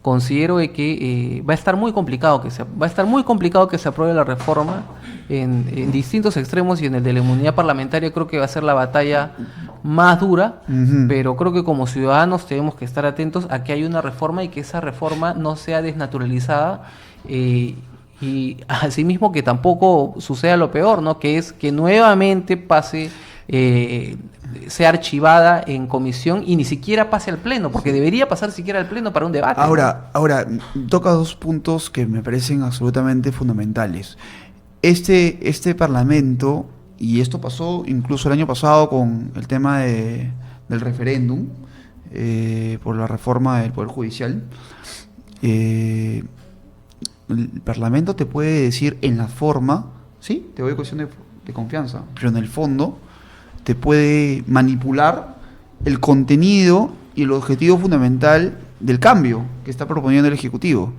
considero que va a estar muy complicado que se apruebe la reforma en distintos extremos, y en el de la inmunidad parlamentaria creo que va a ser la batalla más dura, pero creo que como ciudadanos tenemos que estar atentos a que hay una reforma y que esa reforma no sea desnaturalizada, y asimismo que tampoco suceda lo peor, ¿no?, que es que nuevamente pase, sea archivada en comisión y ni siquiera pase al pleno, porque debería pasar siquiera al pleno para un debate. Ahora, toca dos puntos que me parecen absolutamente fundamentales. Este Parlamento, y esto pasó incluso el año pasado con el tema del referéndum por la reforma del Poder Judicial, el Parlamento te puede decir en la forma, sí, te doy cuestión de confianza, pero en el fondo te puede manipular el contenido y el objetivo fundamental del cambio que está proponiendo el Ejecutivo.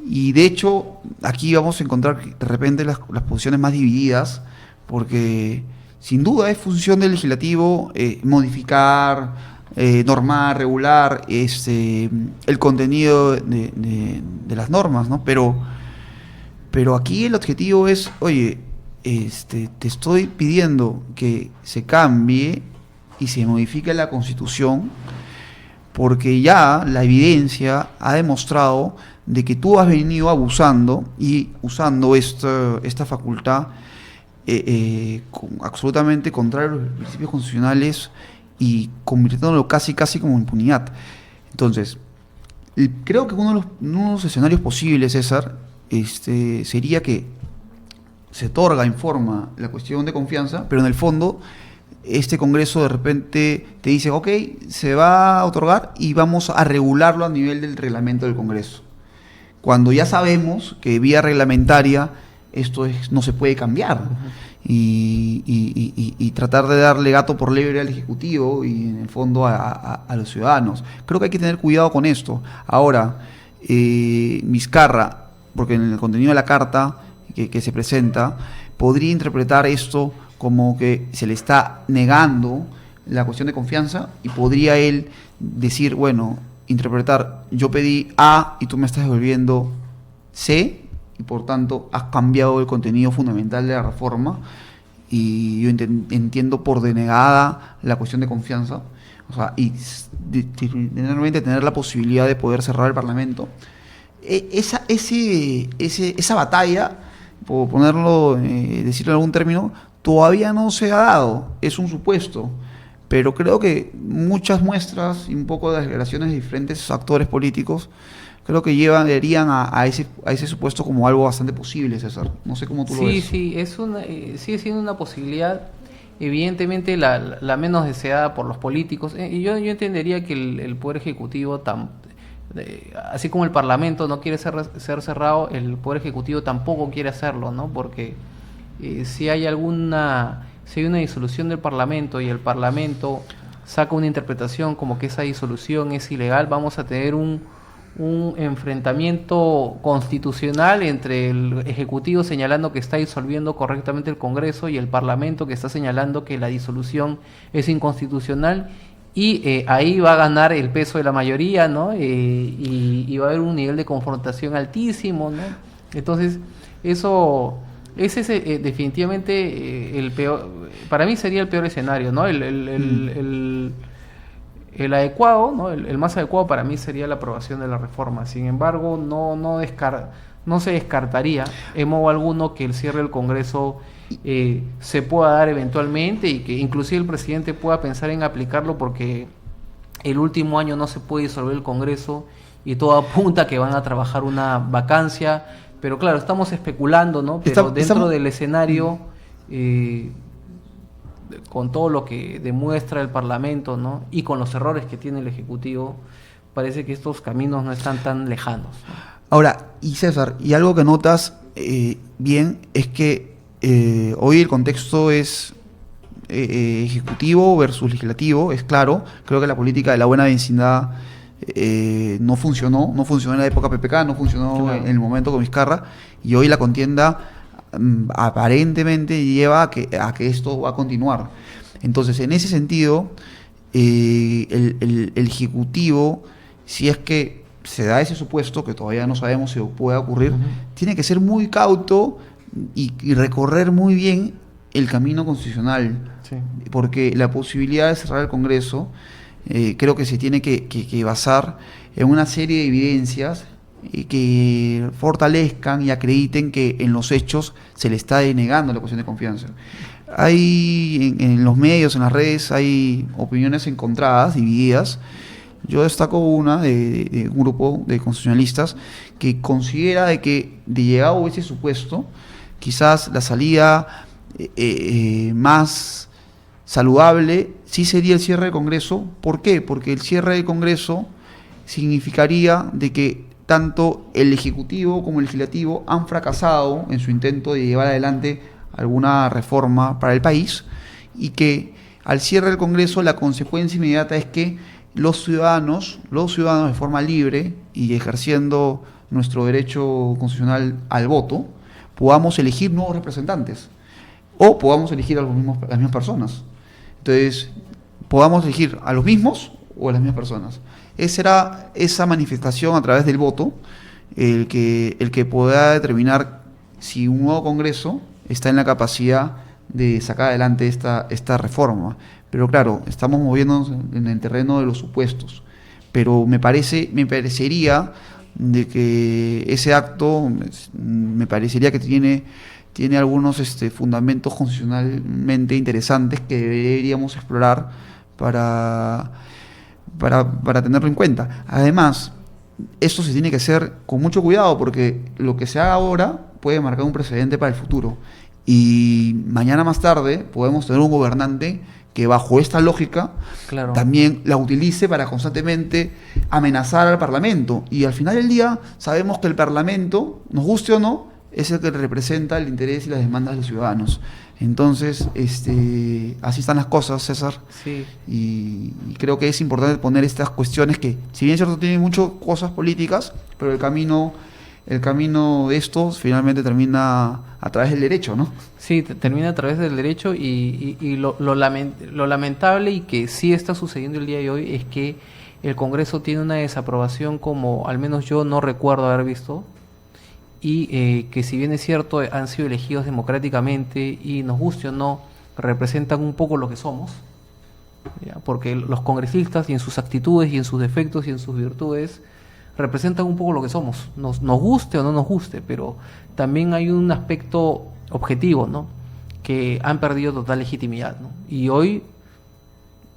Y de hecho, aquí vamos a encontrar de repente las posiciones más divididas, porque sin duda es función del Legislativo modificar, normar, regular el contenido de las normas, ¿no? Pero aquí el objetivo es: oye, te estoy pidiendo que se cambie y se modifique la Constitución, porque ya la evidencia ha demostrado de que tú has venido abusando y usando esta facultad absolutamente contrario a los principios constitucionales y convirtiéndolo casi como impunidad. Entonces, creo que uno de los escenarios posibles, César, sería que se otorga en forma la cuestión de confianza, pero en el fondo este Congreso de repente te dice: ok, se va a otorgar y vamos a regularlo a nivel del reglamento del Congreso, cuando ya sabemos que vía reglamentaria esto no se puede cambiar. Y tratar de darle gato por liebre al Ejecutivo y en el fondo a los ciudadanos. Creo que hay que tener cuidado con esto. Ahora, Vizcarra, porque en el contenido de la carta que se presenta, podría interpretar esto como que se le está negando la cuestión de confianza, y podría él decir, bueno, interpretar: yo pedí A y tú me estás devolviendo C, y por tanto has cambiado el contenido fundamental de la reforma, y yo entiendo por denegada la cuestión de confianza, o sea, y realmente tener la posibilidad de poder cerrar el Parlamento. Esa batalla, por ponerlo, decirlo en algún término, todavía no se ha dado, es un supuesto, pero creo que muchas muestras y un poco de las declaraciones de diferentes actores políticos creo que llevarían a ese supuesto como algo bastante posible, César. No sé cómo tú lo ves. Sí, sigue siendo una posibilidad, evidentemente la menos deseada por los políticos. Yo entendería que el Poder Ejecutivo, así como el Parlamento no quiere ser cerrado, el Poder Ejecutivo tampoco quiere hacerlo, ¿no? Porque si hay una disolución del Parlamento y el Parlamento saca una interpretación como que esa disolución es ilegal, vamos a tener un enfrentamiento constitucional entre el Ejecutivo señalando que está disolviendo correctamente el Congreso y el Parlamento que está señalando que la disolución es inconstitucional, y ahí va a ganar el peso de la mayoría, ¿no? Y va a haber un nivel de confrontación altísimo, ¿no? Entonces, ese es definitivamente el peor, para mí sería el peor escenario, ¿no? El adecuado, ¿no? El más adecuado para mí sería la aprobación de la reforma. Sin embargo, no se descartaría en modo alguno que el cierre del Congreso se pueda dar eventualmente, y que inclusive el presidente pueda pensar en aplicarlo, porque el último año no se puede disolver el Congreso y todo apunta a que van a trabajar una vacancia. Pero claro, estamos especulando, ¿no? Pero dentro del escenario, con todo lo que demuestra el Parlamento, ¿no? Y con los errores que tiene el Ejecutivo, parece que estos caminos no están tan lejanos, ¿no? Ahora, y César, y algo que notas bien es que hoy el contexto es ejecutivo versus legislativo, es claro. Creo que la política de la buena vecindad no funcionó en la época PPK, no funcionó Claro. en el momento con Vizcarra, y hoy la contienda aparentemente lleva a que esto va a continuar. Entonces, en ese sentido, el Ejecutivo, si es que se da ese supuesto, que todavía no sabemos si puede ocurrir, tiene que ser muy cauto y recorrer muy bien el camino constitucional, Sí. porque la posibilidad de cerrar el Congreso creo que se tiene que basar en una serie de evidencias que fortalezcan y acrediten que en los hechos se le está denegando la cuestión de confianza. Hay en los medios, en las redes, hay opiniones encontradas, divididas. Yo destaco una de un grupo de constitucionalistas que considera de que, de llegado ese supuesto, quizás la salida más saludable sí sería el cierre del Congreso. ¿Por qué? Porque el cierre del Congreso significaría de que tanto el Ejecutivo como el Legislativo han fracasado en su intento de llevar adelante alguna reforma para el país, y que al cierre del Congreso la consecuencia inmediata es que los ciudadanos de forma libre y ejerciendo nuestro derecho constitucional al voto, podamos elegir nuevos representantes o podamos elegir a las mismas personas. Entonces, podamos elegir a los mismos o a las mismas personas. Será esa manifestación a través del voto el que pueda determinar si un nuevo Congreso está en la capacidad de sacar adelante esta reforma. Pero claro, estamos moviéndonos en el terreno de los supuestos. Pero me parecería de que ese acto, me parecería que tiene algunos fundamentos constitucionalmente interesantes que deberíamos explorar para tenerlo en cuenta. Además, esto se tiene que hacer con mucho cuidado, porque lo que se haga ahora puede marcar un precedente para el futuro. Y mañana más tarde podemos tener un gobernante que bajo esta lógica Claro. también la utilice para constantemente amenazar al Parlamento. Y al final del día sabemos que el Parlamento, nos guste o no, es el que representa el interés y las demandas de los ciudadanos. Entonces, así están las cosas, César. Sí. Y creo que es importante poner estas cuestiones que, si bien es cierto, tienen muchas cosas políticas, pero el camino de estos finalmente termina a través del derecho, ¿no? Sí, termina a través del derecho, y lo lamentable, y que sí está sucediendo el día de hoy, es que el Congreso tiene una desaprobación como al menos yo no recuerdo haber visto, y que si bien es cierto han sido elegidos democráticamente y nos guste o no, representan un poco lo que somos, ¿ya? Porque los congresistas, y en sus actitudes y en sus defectos y en sus virtudes, representan un poco lo que somos, nos guste o no nos guste, pero también hay un aspecto objetivo, ¿no? Que han perdido total legitimidad, ¿no? Y hoy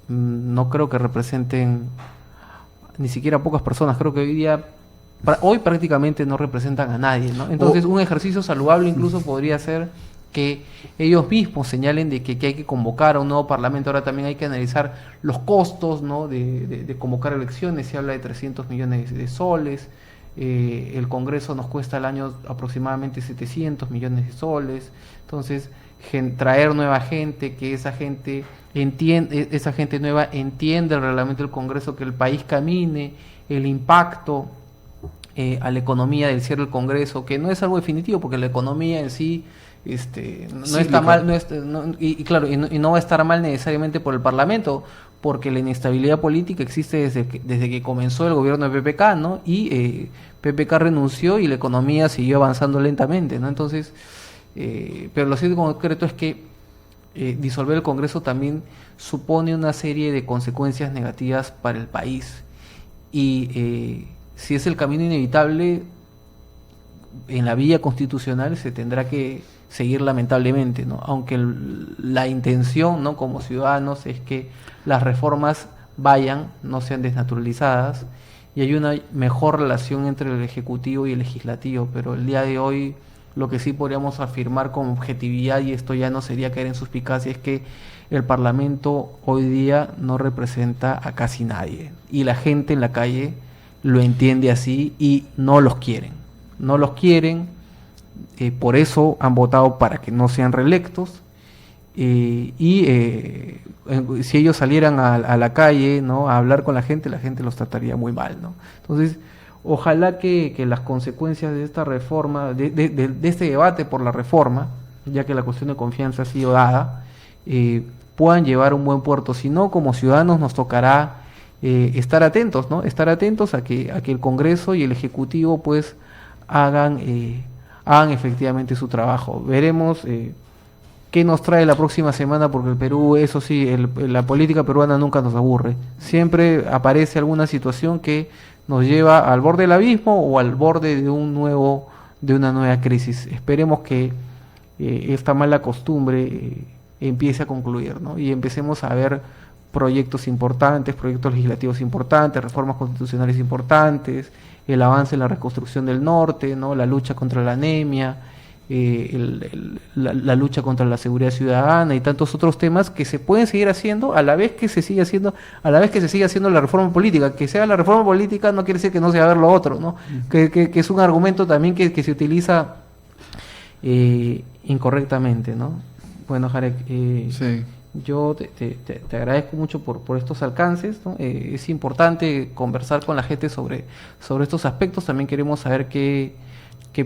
no creo que representen ni siquiera pocas personas. Creo que hoy prácticamente no representan a nadie, ¿no? Entonces un ejercicio saludable incluso podría ser que ellos mismos señalen de que hay que convocar a un nuevo parlamento. Ahora también hay que analizar los costos, ¿no?, de convocar elecciones. Se habla de 300 millones de soles. El Congreso nos cuesta al año aproximadamente 700 millones de soles. Entonces, traer nueva gente, que esa gente nueva entienda el reglamento del Congreso, que el país camine, el impacto a la economía del cierre del Congreso, que no es algo definitivo, porque la economía en sí no está mal, y no va a estar mal necesariamente por el Parlamento, porque la inestabilidad política existe desde que comenzó el gobierno de PPK, ¿no? Y PPK renunció y la economía siguió avanzando lentamente, ¿no? Entonces, pero lo cierto concreto es que disolver el Congreso también supone una serie de consecuencias negativas para el país. Y si es el camino inevitable, en la vía constitucional se tendrá que seguir lamentablemente, ¿no? Aunque la intención, ¿no?, como ciudadanos, es que las reformas no sean desnaturalizadas y hay una mejor relación entre el Ejecutivo y el Legislativo, pero el día de hoy lo que sí podríamos afirmar con objetividad, y esto ya no sería caer en suspicacia, es que el Parlamento hoy día no representa a casi nadie y la gente en la calle lo entiende así y no los quieren. Por eso han votado para que no sean reelectos, si ellos salieran a la calle, ¿no?, a hablar con la gente los trataría muy mal, ¿no? Entonces, ojalá que las consecuencias de esta reforma, de este debate por la reforma, ya que la cuestión de confianza ha sido dada, puedan llevar a un buen puerto. Si no, como ciudadanos nos tocará estar atentos, ¿no? Estar atentos a que el Congreso y el Ejecutivo pues hagan efectivamente su trabajo. Veremos qué nos trae la próxima semana, porque el Perú, eso sí, la política peruana nunca nos aburre. Siempre aparece alguna situación que nos lleva al borde del abismo o al borde de una nueva crisis. Esperemos que esta mala costumbre empiece a concluir, ¿no? Y empecemos a ver proyectos importantes, proyectos legislativos importantes, reformas constitucionales importantes, el avance en la reconstrucción del norte, ¿no?, la lucha contra la anemia, la lucha contra la seguridad ciudadana y tantos otros temas que se pueden seguir haciendo a la vez que se sigue haciendo la reforma política. Que sea la reforma política no quiere decir que no se va a ver lo otro, ¿no? Que es un argumento también que se utiliza incorrectamente, ¿no? Bueno, Jarek, sí. Yo te agradezco mucho por estos alcances, ¿no? Es importante conversar con la gente sobre estos aspectos. También queremos saber qué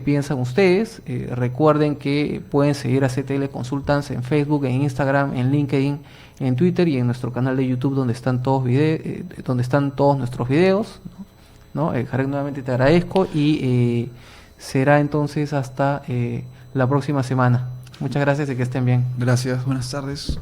piensan ustedes. Recuerden que pueden seguir a CTL Consultants en Facebook, en Instagram, en LinkedIn, en Twitter y en nuestro canal de YouTube, donde están todos nuestros videos, ¿no? Jarek, nuevamente te agradezco y será entonces hasta la próxima semana. Muchas gracias y que estén bien. Gracias, buenas tardes.